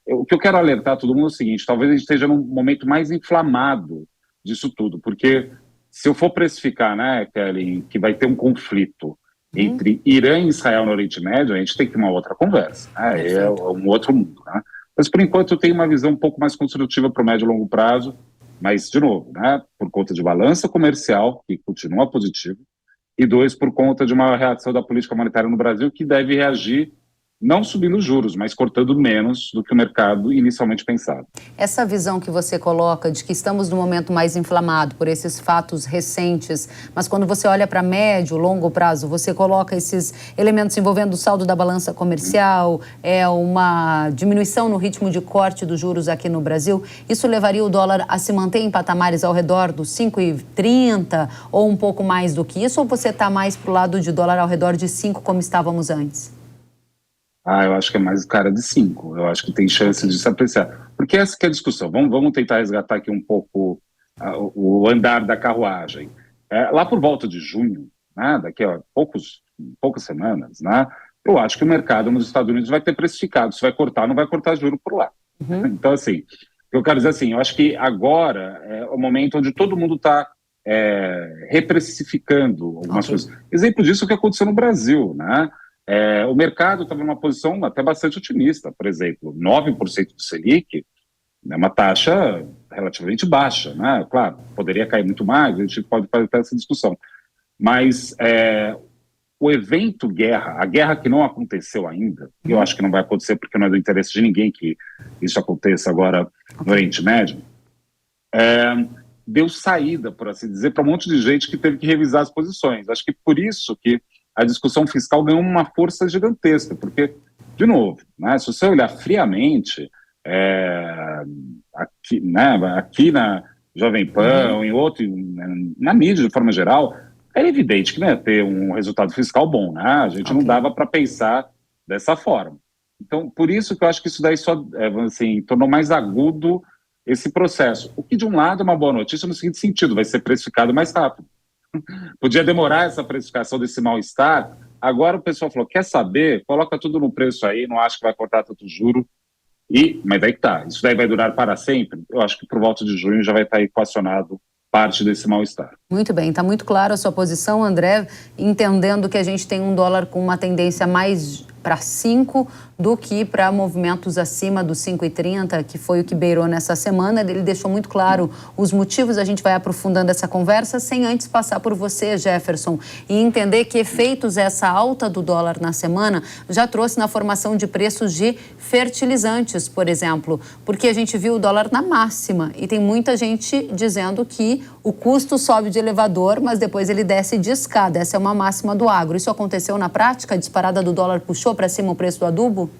O que eu quero alertar todo mundo é o seguinte, talvez a gente esteja num momento mais inflamado disso tudo, porque se eu for precificar, né, Kelly, que vai ter um conflito entre Irã e Israel no Oriente Médio, a gente tem que ter uma outra conversa, né? É um outro mundo, né? Mas, por enquanto, eu tenho uma visão um pouco mais construtiva para o médio e longo prazo, mas, de novo, né, por conta de balança comercial, que continua positivo, e 2, por conta de uma reação da política monetária no Brasil, que deve reagir não subindo os juros, mas cortando menos do que o mercado inicialmente pensava. Essa visão que você coloca de que estamos num momento mais inflamado por esses fatos recentes, mas quando você olha para médio, longo prazo, você coloca esses elementos envolvendo o saldo da balança comercial, uma diminuição no ritmo de corte dos juros aqui no Brasil, isso levaria o dólar a se manter em patamares ao redor dos 5,30 ou um pouco mais do que isso, ou você está mais para o lado de dólar ao redor de 5 como estávamos antes? Eu acho que é mais cara de 5. Eu acho que tem chance de se apreciar. Porque essa que é a discussão. Vamos tentar resgatar aqui um pouco o andar da carruagem. Lá por volta de junho, né, daqui a poucas semanas, né, eu acho que o mercado nos Estados Unidos vai ter precificado. Se vai cortar, não vai cortar juro por lá. Então, assim, eu quero dizer assim, eu acho que agora é o momento onde todo mundo está reprecificando algumas coisas. Exemplo disso é o que aconteceu no Brasil, né? O mercado estava numa posição até bastante otimista, por exemplo, 9% de Selic é uma taxa relativamente baixa, né? Claro, poderia cair muito mais, a gente pode fazer essa discussão, mas o evento guerra, a guerra que não aconteceu ainda, eu acho que não vai acontecer porque não é do interesse de ninguém que isso aconteça agora no Oriente Médio, deu saída, por assim dizer, para um monte de gente que teve que revisar as posições. Acho que por isso que a discussão fiscal ganhou uma força gigantesca, porque, de novo, né, se você olhar friamente, aqui na Jovem Pan, em outro, na mídia de forma geral, era evidente que não ia ter um resultado fiscal bom, né? A gente não dava para pensar dessa forma. Então, por isso que eu acho que isso daí só tornou mais agudo esse processo. O que, de um lado, é uma boa notícia no seguinte sentido, vai ser precificado mais rápido. Podia demorar essa precificação desse mal-estar. Agora o pessoal falou, quer saber? Coloca tudo no preço aí, não acho que vai cortar tanto juro. Mas daí que tá, isso daí vai durar para sempre? Eu acho que por volta de junho já vai estar equacionado parte desse mal-estar. Muito bem, está muito claro a sua posição, André, entendendo que a gente tem um dólar com uma tendência mais para 5 do que para movimentos acima dos 5,30, que foi o que beirou nessa semana. Ele deixou muito claro os motivos, a gente vai aprofundando essa conversa, sem antes passar por você, Jefferson, e entender que efeitos essa alta do dólar na semana já trouxe na formação de preços de fertilizantes, por exemplo, porque a gente viu o dólar na máxima e tem muita gente dizendo que o custo sobe de elevador, mas depois ele desce de escada. Essa é uma máxima do agro. Isso aconteceu na prática? A disparada do dólar puxou para cima o preço do adubo?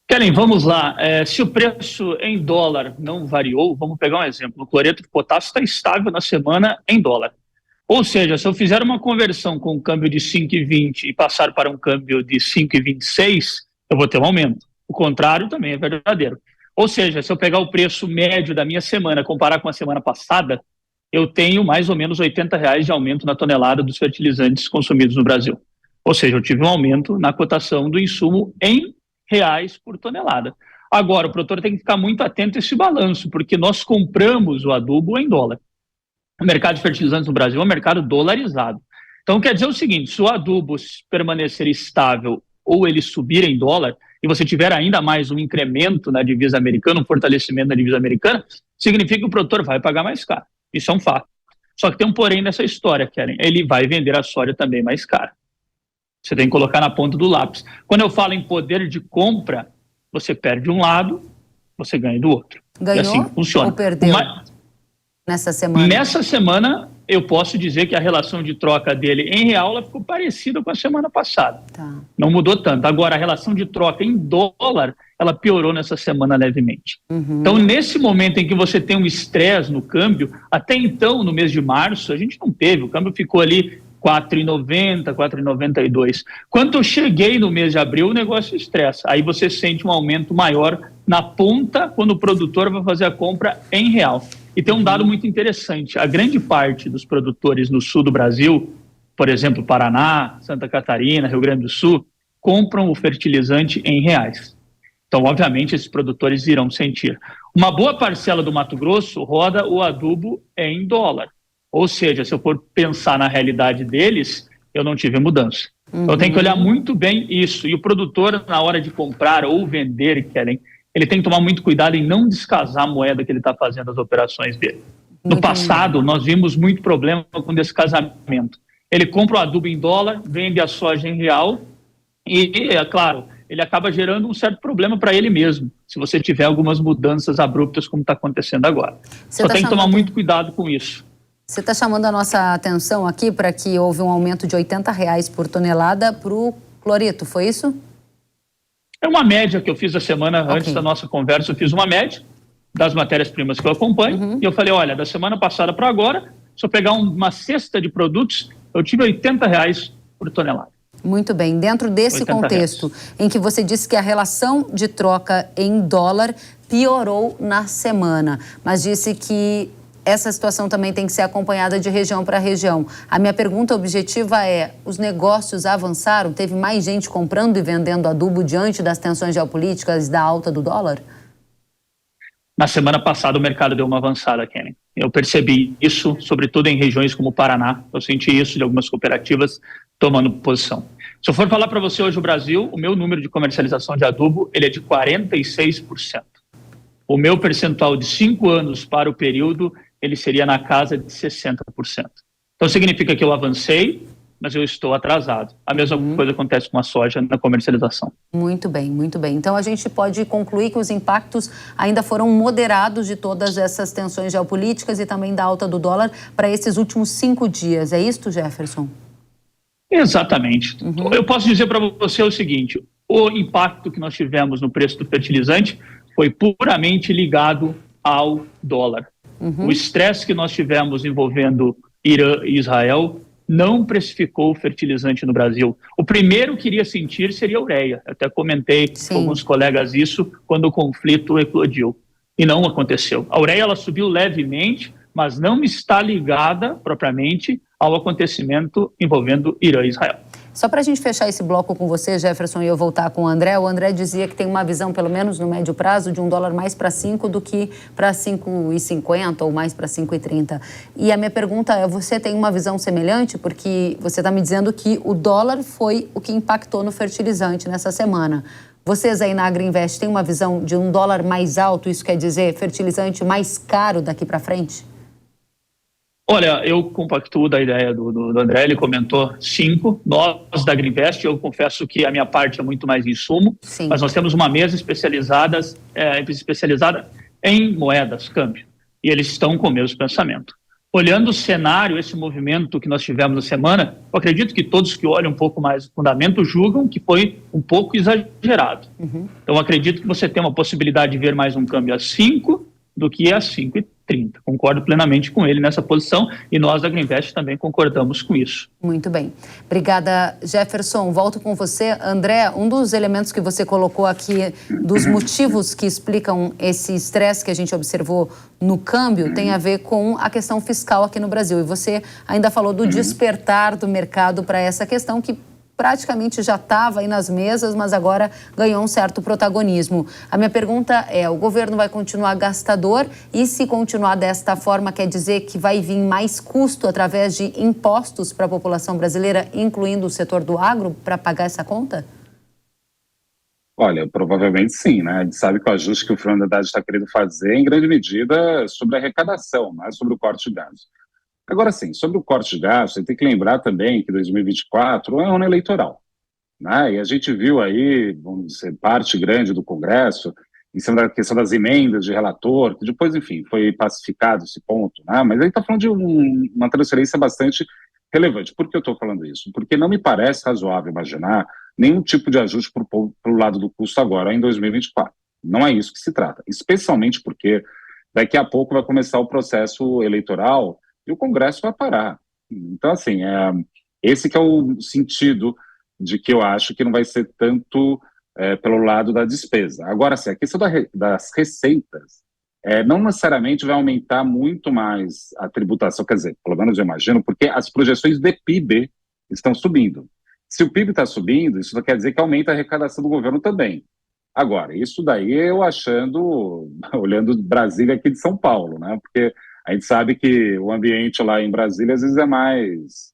Kellen, vamos lá. Se o preço em dólar não variou, vamos pegar um exemplo. O cloreto de potássio está estável na semana em dólar. Ou seja, se eu fizer uma conversão com um câmbio de 5,20 e passar para um câmbio de 5,26, eu vou ter um aumento. O contrário também é verdadeiro. Ou seja, se eu pegar o preço médio da minha semana, comparar com a semana passada, eu tenho mais ou menos R$80 de aumento na tonelada dos fertilizantes consumidos no Brasil. Ou seja, eu tive um aumento na cotação do insumo em reais por tonelada. Agora, o produtor tem que ficar muito atento a esse balanço, porque nós compramos o adubo em dólar. O mercado de fertilizantes no Brasil é um mercado dolarizado. Então, quer dizer o seguinte, se o adubo permanecer estável ou ele subir em dólar, e você tiver ainda mais um incremento na divisa americana, um fortalecimento na divisa americana, significa que o produtor vai pagar mais caro. Isso é um fato. Só que tem um porém nessa história, Kellen. Ele vai vender a soja também mais cara. Você tem que colocar na ponta do lápis. Quando eu falo em poder de compra, você perde um lado, você ganha do outro. Ganhou e assim funciona. Ou perdeu nessa semana? Nessa semana, eu posso dizer que a relação de troca dele em real ela ficou parecida com a semana passada. Tá. Não mudou tanto. Agora, a relação de troca em dólar, ela piorou nessa semana levemente. Então, nesse momento em que você tem um estresse no câmbio, até então, no mês de março, a gente não teve. O câmbio ficou ali 4,90, 4,92. Quando eu cheguei no mês de abril, o negócio estressa. Aí você sente um aumento maior na ponta quando o produtor vai fazer a compra em real. E tem um dado muito interessante. A grande parte dos produtores no sul do Brasil, por exemplo, Paraná, Santa Catarina, Rio Grande do Sul, compram o fertilizante em reais. Então, obviamente, esses produtores irão sentir. Uma boa parcela do Mato Grosso roda o adubo em dólar. Ou seja, se eu for pensar na realidade deles, eu não tive mudança. Então, eu tenho que olhar muito bem isso. E o produtor, na hora de comprar ou vender, ele tem que tomar muito cuidado em não descasar a moeda que ele está fazendo as operações dele. No passado, nós vimos muito problema com descasamento. Ele compra o adubo em dólar, vende a soja em real e, é claro, ele acaba gerando um certo problema para ele mesmo, se você tiver algumas mudanças abruptas como está acontecendo agora. Só tem que tomar muito cuidado com isso. Você está chamando a nossa atenção aqui para que houve um aumento de R$80 por tonelada para o cloreto, foi isso? É uma média que eu fiz a semana antes da nossa conversa, eu fiz uma média das matérias-primas que eu acompanho, e eu falei, olha, da semana passada para agora, se eu pegar uma cesta de produtos, eu tive R$80 por tonelada. Muito bem. Dentro desse contexto em que você disse que a relação de troca em dólar piorou na semana, mas disse que essa situação também tem que ser acompanhada de região para região. A minha pergunta objetiva é, os negócios avançaram? Teve mais gente comprando e vendendo adubo diante das tensões geopolíticas e da alta do dólar? Na semana passada o mercado deu uma avançada, Kenny. Eu percebi isso, sobretudo em regiões como o Paraná. Eu senti isso de algumas cooperativas tomando posição. Se eu for falar para você hoje o Brasil, o meu número de comercialização de adubo ele é de 46%. O meu percentual de 5 anos para o período ele seria na casa de 60%. Então significa que eu avancei, mas eu estou atrasado. A mesma coisa acontece com a soja na comercialização. Muito bem, muito bem. Então a gente pode concluir que os impactos ainda foram moderados de todas essas tensões geopolíticas e também da alta do dólar para esses últimos 5 dias. É isso, Jefferson? Exatamente. Eu posso dizer para você o seguinte, o impacto que nós tivemos no preço do fertilizante foi puramente ligado ao dólar. O estresse que nós tivemos envolvendo Irã e Israel não precificou o fertilizante no Brasil. O primeiro que iria sentir seria a ureia. Eu até comentei com alguns colegas isso quando o conflito eclodiu. E não aconteceu. A ureia ela subiu levemente, mas não está ligada propriamente ao acontecimento envolvendo Irã e Israel. Só para a gente fechar esse bloco com você, Jefferson, e eu voltar com o André dizia que tem uma visão, pelo menos no médio prazo, de um dólar mais para 5 do que para 5,50 ou mais para 5,30. E a minha pergunta é, você tem uma visão semelhante? Porque você está me dizendo que o dólar foi o que impactou no fertilizante nessa semana. Vocês aí na Agriinvest têm uma visão de um dólar mais alto, isso quer dizer fertilizante mais caro daqui para frente? Olha, eu compactuo da ideia do André, ele comentou 5, nós da Agriinvest, eu confesso que a minha parte é muito mais insumo, mas nós temos uma mesa especializada em moedas, câmbio, e eles estão com o mesmo pensamento. Olhando o cenário, esse movimento que nós tivemos na semana, eu acredito que todos que olham um pouco mais o fundamento julgam que foi um pouco exagerado. Então, eu acredito que você tem uma possibilidade de ver mais um câmbio a 5 do que a 5,30. Concordo plenamente com ele nessa posição e nós da Agriinvest também concordamos com isso. Muito bem. Obrigada, Jefferson. Volto com você. André, um dos elementos que você colocou aqui, dos motivos que explicam esse estresse que a gente observou no câmbio, tem a ver com a questão fiscal aqui no Brasil. E você ainda falou do despertar do mercado para essa questão que praticamente já estava aí nas mesas, mas agora ganhou um certo protagonismo. A minha pergunta é, o governo vai continuar gastador e se continuar desta forma quer dizer que vai vir mais custo através de impostos para a população brasileira, incluindo o setor do agro, para pagar essa conta? Olha, provavelmente sim, né? A gente sabe que o ajuste que o Fundo da Haddad está querendo fazer, em grande medida, sobre a arrecadação, não é sobre o corte de gastos. Agora sim, sobre o corte de gastos, você tem que lembrar também que 2024 é um ano eleitoral, né? E a gente viu aí, vamos dizer, parte grande do Congresso, em cima da questão das emendas de relator, que depois, enfim, foi pacificado esse ponto, né? Mas aí está falando de uma transferência bastante relevante. Por que eu estou falando isso? Porque não me parece razoável imaginar nenhum tipo de ajuste para o lado do custo agora, em 2024. Não é isso que se trata, especialmente porque daqui a pouco vai começar o processo eleitoral e o Congresso vai parar. Então, assim, esse que é o sentido de que eu acho que não vai ser tanto pelo lado da despesa. Agora, assim, a questão das receitas não necessariamente vai aumentar muito mais a tributação, quer dizer, pelo menos eu imagino, porque as projeções de PIB estão subindo. Se o PIB está subindo, isso quer dizer que aumenta a arrecadação do governo também. Agora, isso daí eu olhando Brasília aqui de São Paulo, né? Porque a gente sabe que o ambiente lá em Brasília às vezes é mais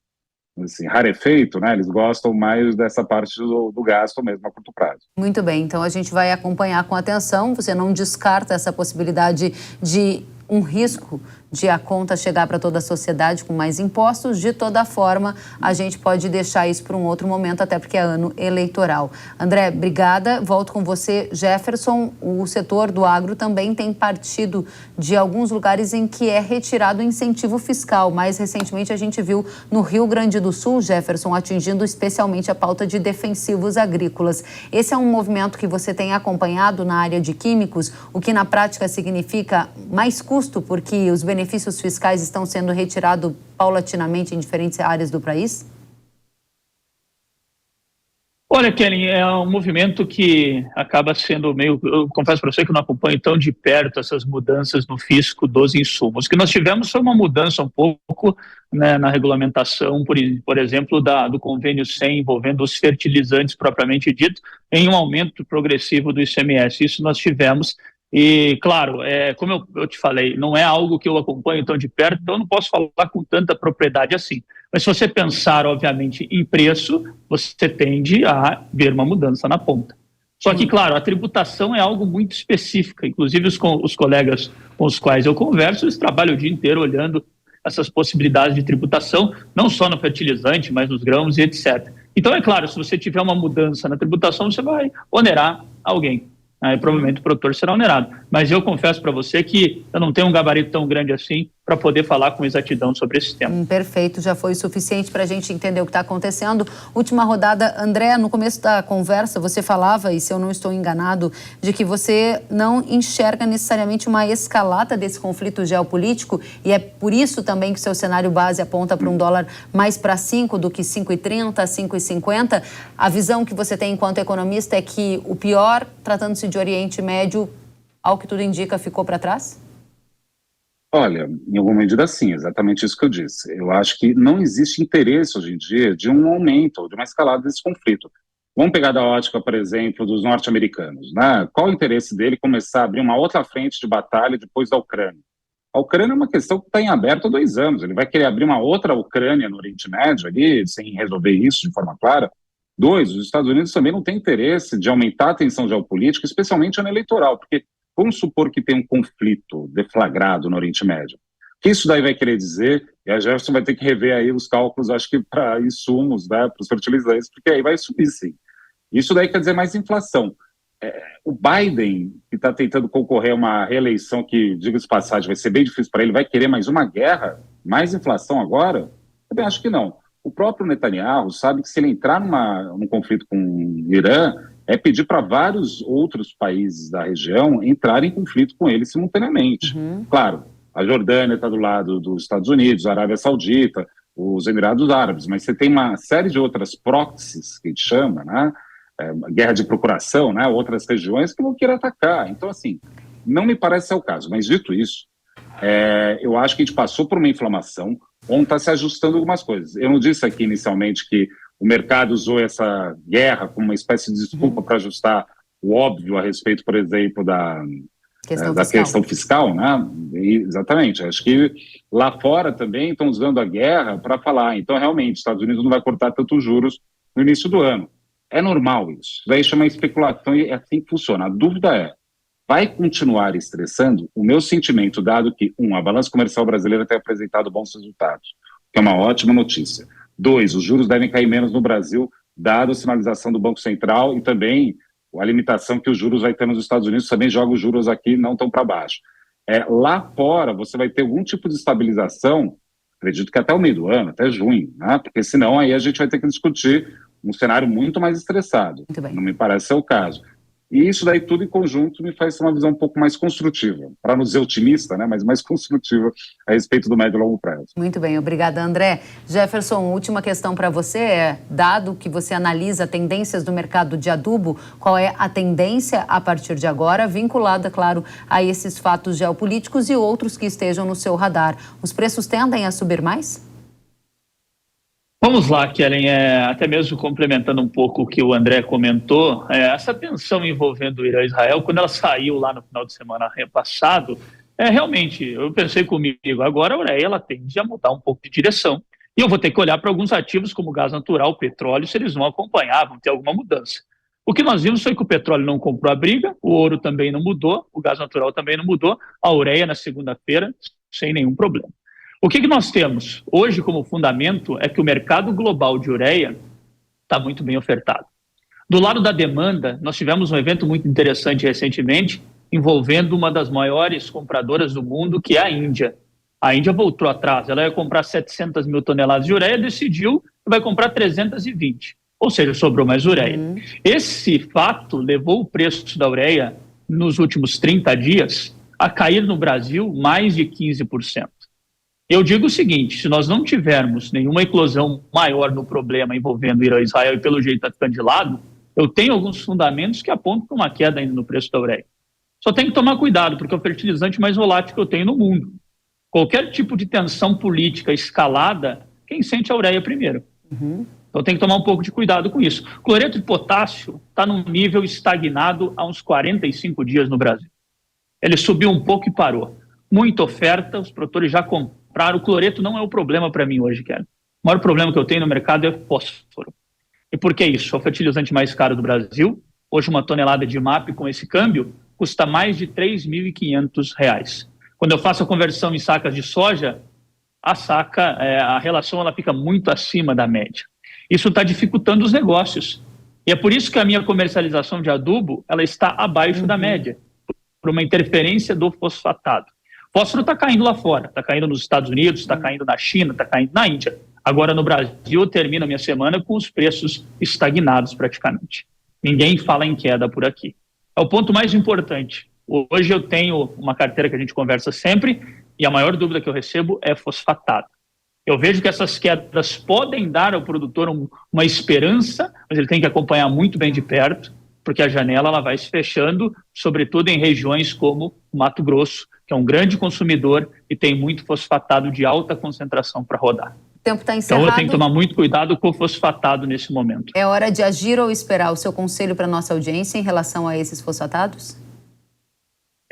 assim, rarefeito, né? Eles gostam mais dessa parte do gasto mesmo a curto prazo. Muito bem, então a gente vai acompanhar com atenção. Você não descarta essa possibilidade de um risco de a conta chegar para toda a sociedade com mais impostos. De toda forma, a gente pode deixar isso para um outro momento, até porque é ano eleitoral. André, obrigada. Volto com você, Jefferson. O setor do agro também tem partido de alguns lugares em que é retirado o incentivo fiscal. Mais recentemente, a gente viu no Rio Grande do Sul, Jefferson, atingindo especialmente a pauta de defensivos agrícolas. Esse é um movimento que você tem acompanhado na área de químicos, o que na prática significa mais custo, porque os benefícios fiscais estão sendo retirados paulatinamente em diferentes áreas do país? Olha, Kelly, é um movimento que acaba sendo meio... Eu confesso para você que não acompanho tão de perto essas mudanças no fisco dos insumos. O que nós tivemos foi uma mudança um pouco, né, na regulamentação, por exemplo, do convênio 100 envolvendo os fertilizantes propriamente dito, em um aumento progressivo do ICMS. Isso nós tivemos. E, claro, como eu te falei, não é algo que eu acompanho tão de perto, então eu não posso falar com tanta propriedade assim. Mas se você pensar, obviamente, em preço, você tende a ver uma mudança na ponta. Só que, claro, a tributação é algo muito específico. Inclusive, os colegas com os quais eu converso, eles trabalham o dia inteiro olhando essas possibilidades de tributação, não só no fertilizante, mas nos grãos e etc. Então, é claro, se você tiver uma mudança na tributação, você vai onerar alguém. Aí provavelmente o produtor será onerado. Mas eu confesso para você que eu não tenho um gabarito tão grande assim para poder falar com exatidão sobre esse tema. Perfeito, já foi suficiente para a gente entender o que está acontecendo. Última rodada, André, no começo da conversa você falava, e se eu não estou enganado, de que você não enxerga necessariamente uma escalada desse conflito geopolítico, e é por isso também que o seu cenário base aponta para um dólar mais para 5 do que 5,30, 5,50. A visão que você tem enquanto economista é que o pior, tratando-se de Oriente Médio, ao que tudo indica, ficou para trás? Olha, em alguma medida sim, exatamente isso que eu disse. Eu acho que não existe interesse hoje em dia de um aumento ou de uma escalada desse conflito. Vamos pegar da ótica, por exemplo, dos norte-americanos, né? Qual o interesse dele começar a abrir uma outra frente de batalha depois da Ucrânia? A Ucrânia é uma questão que está em aberto há 2 anos. Ele vai querer abrir uma outra Ucrânia no Oriente Médio ali, sem resolver isso de forma clara? 2, os Estados Unidos também não têm interesse de aumentar a tensão geopolítica, especialmente no eleitoral, porque vamos supor que tem um conflito deflagrado no Oriente Médio. O que isso daí vai querer dizer? E a Jefferson vai ter que rever aí os cálculos, acho que para insumos, né, para os fertilizantes, porque aí vai subir sim. Isso daí quer dizer mais inflação. O Biden, que está tentando concorrer a uma reeleição que, diga-se de passagem, vai ser bem difícil para ele, vai querer mais uma guerra, mais inflação agora? Eu bem acho que não. O próprio Netanyahu sabe que se ele entrar num conflito com o Irã, é pedir para vários outros países da região entrarem em conflito com ele simultaneamente. Claro, a Jordânia está do lado dos Estados Unidos, a Arábia Saudita, os Emirados Árabes, mas você tem uma série de outras proxies, que a gente chama, né? Guerra de procuração, né? Outras regiões que vão querer atacar. Então, assim, não me parece ser o caso. Mas, dito isso, eu acho que a gente passou por uma inflamação onde está se ajustando algumas coisas. Eu não disse aqui inicialmente que o mercado usou essa guerra como uma espécie de desculpa para ajustar o óbvio a respeito, por exemplo, da questão fiscal, né? Exatamente. Acho que lá fora também estão usando a guerra para falar. Então, realmente, os Estados Unidos não vai cortar tantos juros no início do ano. É normal isso. Isso daí chama especulação e é assim que funciona. A dúvida é, vai continuar estressando? O meu sentimento, dado que, a balança comercial brasileira tem apresentado bons resultados, que é uma ótima notícia. 2, os juros devem cair menos no Brasil, dado a sinalização do Banco Central e também a limitação que os juros vai ter nos Estados Unidos, também joga os juros aqui, não tão para baixo. Lá fora, você vai ter algum tipo de estabilização, acredito que até o meio do ano, até junho, né? Porque senão aí a gente vai ter que discutir um cenário muito mais estressado. Não me parece ser o caso. E isso daí tudo em conjunto me faz ter uma visão um pouco mais construtiva, para não dizer otimista, né, mas mais construtiva a respeito do médio e longo prazo. Muito bem, obrigada, André. Jefferson, última questão para você dado que você analisa tendências do mercado de adubo, qual é a tendência a partir de agora, vinculada, claro, a esses fatos geopolíticos e outros que estejam no seu radar? Os preços tendem a subir mais? Vamos lá, Kellen, até mesmo complementando um pouco o que o André comentou, essa tensão envolvendo o Irã e Israel, quando ela saiu lá no final de semana passado, realmente, eu pensei comigo, agora a Ureia ela tende a mudar um pouco de direção, e eu vou ter que olhar para alguns ativos como gás natural, petróleo, se eles vão acompanhar, vão ter alguma mudança. O que nós vimos foi que o petróleo não comprou a briga, o ouro também não mudou, o gás natural também não mudou, a Ureia na segunda-feira, sem nenhum problema. O que nós temos hoje como fundamento é que o mercado global de ureia está muito bem ofertado. Do lado da demanda, nós tivemos um evento muito interessante recentemente, envolvendo uma das maiores compradoras do mundo, que é a Índia. A Índia voltou atrás, ela ia comprar 700 mil toneladas de ureia, decidiu que vai comprar 320, ou seja, sobrou mais ureia. Esse fato levou o preço da ureia, nos últimos 30 dias, a cair no Brasil mais de 15%. Eu digo o seguinte, se nós não tivermos nenhuma eclosão maior no problema envolvendo Irã e Israel, e pelo jeito está ficando de lado, eu tenho alguns fundamentos que apontam para uma queda ainda no preço da ureia. Só tem que tomar cuidado, porque é o fertilizante mais volátil que eu tenho no mundo. Qualquer tipo de tensão política escalada, quem sente a ureia primeiro. Então tem que tomar um pouco de cuidado com isso. Cloreto de potássio está num nível estagnado há uns 45 dias no Brasil. Ele subiu um pouco e parou. Muita oferta, os produtores já compraram. O cloreto não é o problema para mim hoje, Kellen. O maior problema que eu tenho no mercado é fósforo. E por que isso? É o fertilizante mais caro do Brasil. Hoje uma tonelada de MAP com esse câmbio custa mais de R$ 3.500. Quando eu faço a conversão em sacas de soja, a relação ela fica muito acima da média. Isso está dificultando os negócios. E é por isso que a minha comercialização de adubo ela está abaixo da média, por uma interferência do fosfatado. Fósforo está caindo lá fora, está caindo nos Estados Unidos, está caindo na China, está caindo na Índia. Agora no Brasil eu termino a minha semana com os preços estagnados praticamente. Ninguém fala em queda por aqui. É o ponto mais importante. Hoje eu tenho uma carteira que a gente conversa sempre e a maior dúvida que eu recebo é fosfatado. Eu vejo que essas quedas podem dar ao produtor uma esperança, mas ele tem que acompanhar muito bem de perto, porque a janela ela vai se fechando, sobretudo em regiões como o Mato Grosso, que é um grande consumidor e tem muito fosfatado de alta concentração para rodar. O tempo está encerrado. Então eu tenho que tomar muito cuidado com o fosfatado nesse momento. É hora de agir ou esperar? O seu conselho para a nossa audiência em relação a esses fosfatados?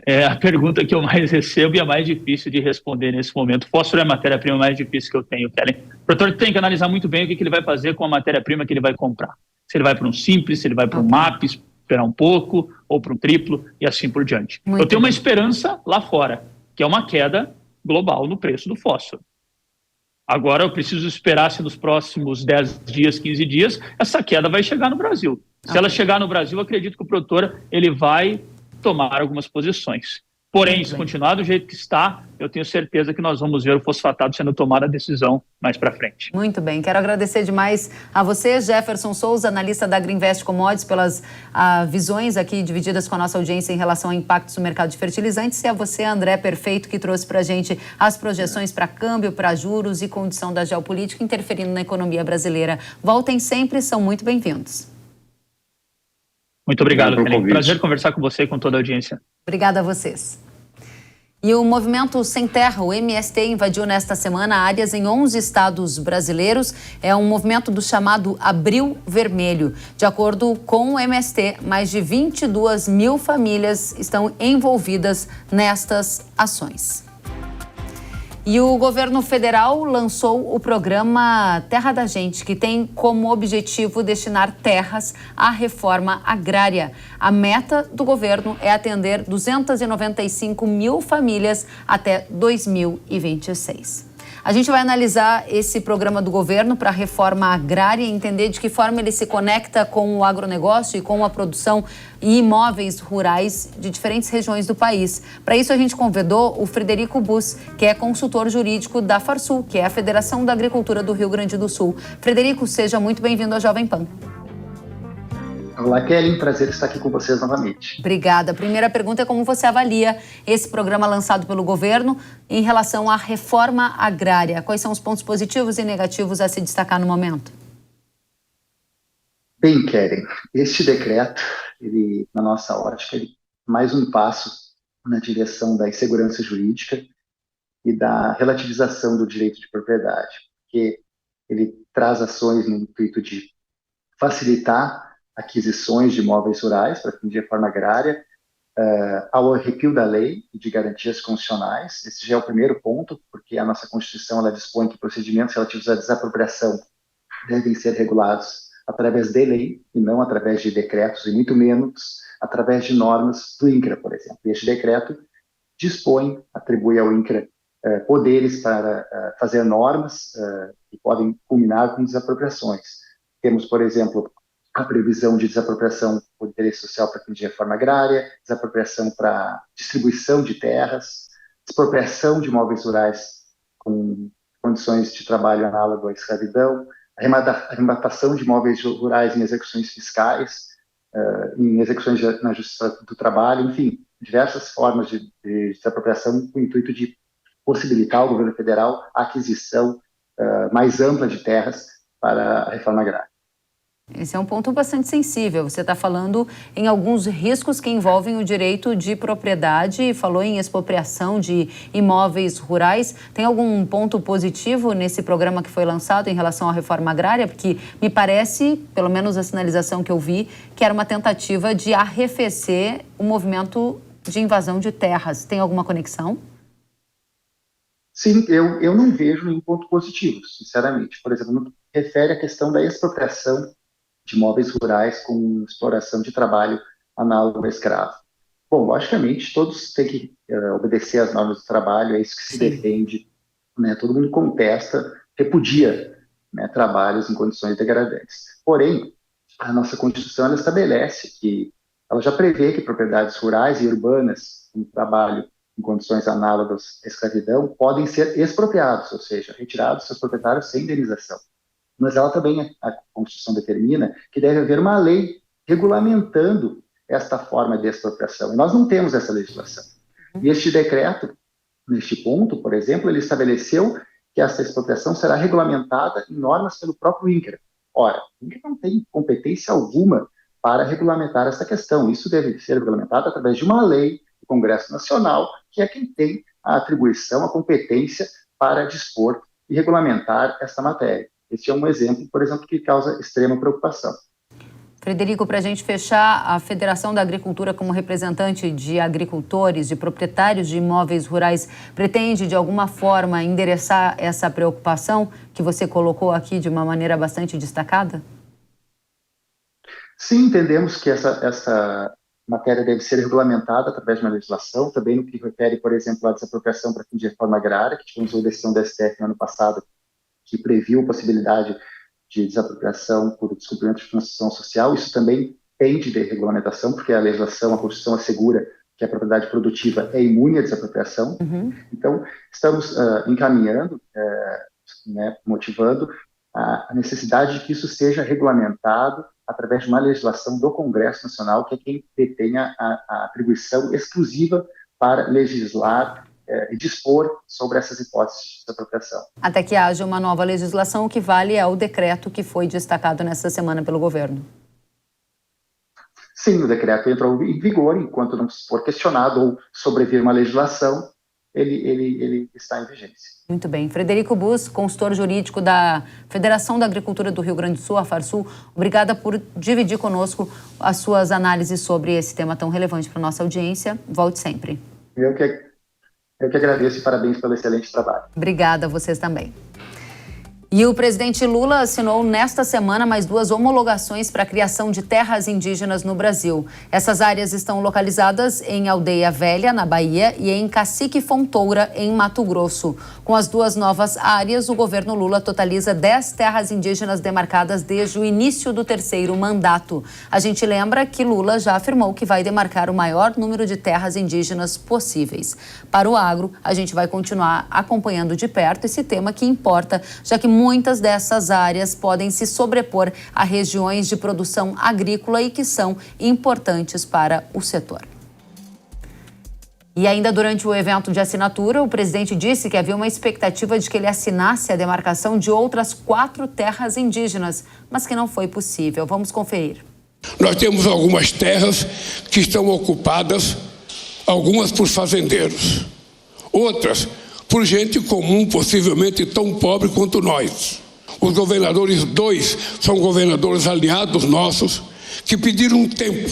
É a pergunta que eu mais recebo e é mais difícil de responder nesse momento. O fósforo é a matéria-prima mais difícil que eu tenho, Kellen. O produtor tem que analisar muito bem o que ele vai fazer com a matéria-prima que ele vai comprar. Se ele vai para um simples, se ele vai para um MAP, esperar um pouco, ou para um triplo e assim por diante. Eu tenho uma esperança lá fora, que é uma queda global no preço do fósforo. Agora eu preciso esperar se nos próximos 10 dias, 15 dias, essa queda vai chegar no Brasil. Se ela chegar no Brasil, eu acredito que o produtor ele vai tomar algumas posições. Porém, se continuar do jeito que está, eu tenho certeza que nós vamos ver o fosfatado sendo tomada a decisão mais para frente. Muito bem. Quero agradecer demais a você, Jefferson Souza, analista da Greenvest Commodities, pelas visões aqui divididas com a nossa audiência em relação a impactos no mercado de fertilizantes. E a você, André Perfeito, que trouxe para a gente as projeções para câmbio, para juros e condição da geopolítica interferindo na economia brasileira. Voltem sempre, são muito bem-vindos. Muito obrigado, Kellen. Prazer conversar com você e com toda a audiência. Obrigada a vocês. E o Movimento Sem Terra, o MST, invadiu nesta semana áreas em 11 estados brasileiros. É um movimento do chamado Abril Vermelho. De acordo com o MST, mais de 22 mil famílias estão envolvidas nestas ações. E o governo federal lançou o programa Terra da Gente, que tem como objetivo destinar terras à reforma agrária. A meta do governo é atender 295 mil famílias até 2026. A gente vai analisar esse programa do governo para a reforma agrária e entender de que forma ele se conecta com o agronegócio e com a produção e imóveis rurais de diferentes regiões do país. Para isso, a gente convidou o Frederico Bus, que é consultor jurídico da Farsul, que é a Federação da Agricultura do Rio Grande do Sul. Frederico, seja muito bem-vindo ao Jovem Pan. Olá, Kelly, prazer estar aqui com vocês novamente. Obrigada. A primeira pergunta é como você avalia esse programa lançado pelo governo em relação à reforma agrária. Quais são os pontos positivos e negativos a se destacar no momento? Bem, Kelly, este decreto, ele, na nossa ótica, ele é mais um passo na direção da insegurança jurídica e da relativização do direito de propriedade, porque ele traz ações no intuito de facilitar aquisições de imóveis rurais para fim de reforma agrária, ao arrepio da lei e de garantias constitucionais. Esse já é o primeiro ponto, porque a nossa Constituição ela dispõe que procedimentos relativos à desapropriação devem ser regulados através de lei e não através de decretos, e muito menos através de normas do INCRA, por exemplo. Este decreto atribui ao INCRA poderes para fazer normas que podem culminar com desapropriações. Temos, por exemplo, a previsão de desapropriação por interesse social para fim de reforma agrária, desapropriação para distribuição de terras, expropriação de imóveis rurais com condições de trabalho análogo à escravidão, arrematação de imóveis rurais em execuções fiscais, em execuções na Justiça do Trabalho, enfim, diversas formas de desapropriação com o intuito de possibilitar ao governo federal a aquisição mais ampla de terras para a reforma agrária. Esse é um ponto bastante sensível. Você está falando em alguns riscos que envolvem o direito de propriedade, falou em expropriação de imóveis rurais. Tem algum ponto positivo nesse programa que foi lançado em relação à reforma agrária? Porque me parece, pelo menos a sinalização que eu vi, que era uma tentativa de arrefecer o movimento de invasão de terras. Tem alguma conexão? Sim, eu não vejo nenhum ponto positivo, sinceramente. Por exemplo, no que refere à questão da expropriação de imóveis rurais com exploração de trabalho análogo a escravo. Bom, logicamente, todos têm que obedecer às normas do trabalho, é isso que se defende, né? Todo mundo contesta, repudia, né, trabalhos em condições degradantes. Porém, a nossa Constituição ela estabelece que, ela já prevê que propriedades rurais e urbanas com trabalho em condições análogas à escravidão podem ser expropriados, ou seja, retirados seus proprietários sem indenização. Mas ela também, a Constituição determina que deve haver uma lei regulamentando esta forma de expropriação. E nós não temos essa legislação. E este decreto, neste ponto, por exemplo, ele estabeleceu que essa expropriação será regulamentada em normas pelo próprio INCRA. Ora, o INCRA não tem competência alguma para regulamentar essa questão. Isso deve ser regulamentado através de uma lei do Congresso Nacional, que é quem tem a atribuição, a competência para dispor e regulamentar esta matéria. Este é um exemplo, por exemplo, que causa extrema preocupação. Frederico, para a gente fechar, a Federação da Agricultura, como representante de agricultores, de proprietários de imóveis rurais, pretende, de alguma forma, endereçar essa preocupação que você colocou aqui de uma maneira bastante destacada? Sim, entendemos que essa matéria deve ser regulamentada através de uma legislação, também no que refere, por exemplo, à desapropriação para fim de reforma agrária, que tivemos uma decisão da STF no ano passado, que previu a possibilidade de desapropriação por descumprimento de função social. Isso também pende de regulamentação, porque a legislação, a Constituição assegura que a propriedade produtiva é imune à desapropriação. Então, estamos encaminhando, motivando a necessidade de que isso seja regulamentado através de uma legislação do Congresso Nacional, que é quem detenha a atribuição exclusiva para legislar e dispor sobre essas hipóteses de desapropriação. Até que haja uma nova legislação, o que vale ao decreto que foi destacado nesta semana pelo governo. Sim, o decreto entrou em vigor, enquanto não for questionado ou sobrevir uma legislação, ele está em vigência. Muito bem. Frederico Bus, consultor jurídico da Federação da Agricultura do Rio Grande do Sul, a Farsul, obrigada por dividir conosco as suas análises sobre esse tema tão relevante para a nossa audiência. Volte sempre. Eu que agradeço e parabéns pelo excelente trabalho. Obrigada a vocês também. E o presidente Lula assinou nesta semana mais 2 homologações para a criação de terras indígenas no Brasil. Essas áreas estão localizadas em Aldeia Velha, na Bahia, e em Cacique Fontoura, em Mato Grosso. Com as 2 novas áreas, o governo Lula totaliza 10 terras indígenas demarcadas desde o início do 3º mandato. A gente lembra que Lula já afirmou que vai demarcar o maior número de terras indígenas possíveis. Para o agro, a gente vai continuar acompanhando de perto esse tema que importa, já que muitas dessas áreas podem se sobrepor a regiões de produção agrícola e que são importantes para o setor. E ainda durante o evento de assinatura, o presidente disse que havia uma expectativa de que ele assinasse a demarcação de outras 4 terras indígenas, mas que não foi possível. Vamos conferir. Nós temos algumas terras que estão ocupadas, algumas por fazendeiros, outras por gente comum, possivelmente tão pobre quanto nós. Os governadores, 2 são governadores aliados nossos, que pediram um tempo.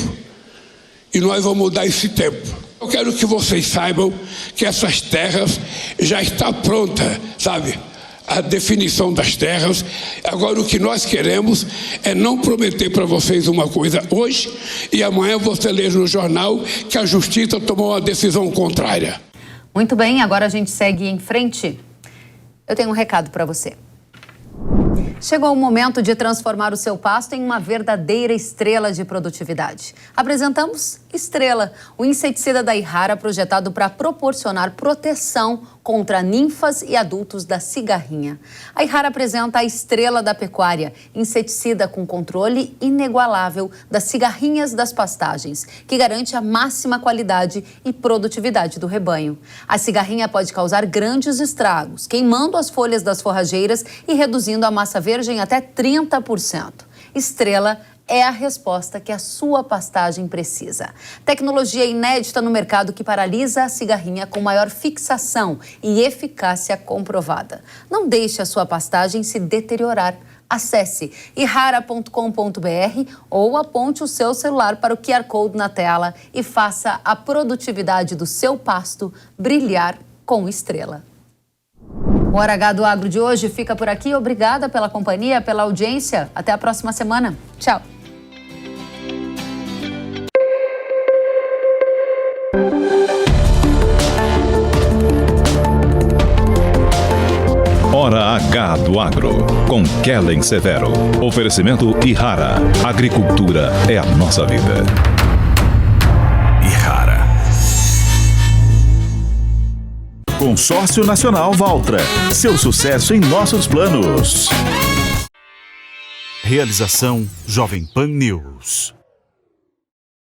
E nós vamos dar esse tempo. Eu quero que vocês saibam que essas terras já está pronta, sabe? A definição das terras. Agora o que nós queremos é não prometer para vocês uma coisa hoje e amanhã você ler no jornal que a justiça tomou uma decisão contrária. Muito bem, agora a gente segue em frente. Eu tenho um recado para você. Chegou o momento de transformar o seu pasto em uma verdadeira estrela de produtividade. Apresentamos Estrela, o inseticida da Ihara projetado para proporcionar proteção contra ninfas e adultos da cigarrinha. A Ihara apresenta a Estrela da Pecuária, inseticida com controle inigualável das cigarrinhas das pastagens, que garante a máxima qualidade e produtividade do rebanho. A cigarrinha pode causar grandes estragos, queimando as folhas das forrageiras e reduzindo a massa verde até 30%. Estrela é a resposta que a sua pastagem precisa. Tecnologia inédita no mercado que paralisa a cigarrinha com maior fixação e eficácia comprovada. Não deixe a sua pastagem se deteriorar. Acesse ihara.com.br ou aponte o seu celular para o QR Code na tela e faça a produtividade do seu pasto brilhar com Estrela. O Hora H do Agro de hoje fica por aqui. Obrigada pela companhia, pela audiência. Até a próxima semana. Tchau. Hora H do Agro, com Kellen Severo. Oferecimento Ihara. Agricultura é a nossa vida. Ihara. Consórcio Nacional Valtra. Seu sucesso em nossos planos. Realização Jovem Pan News.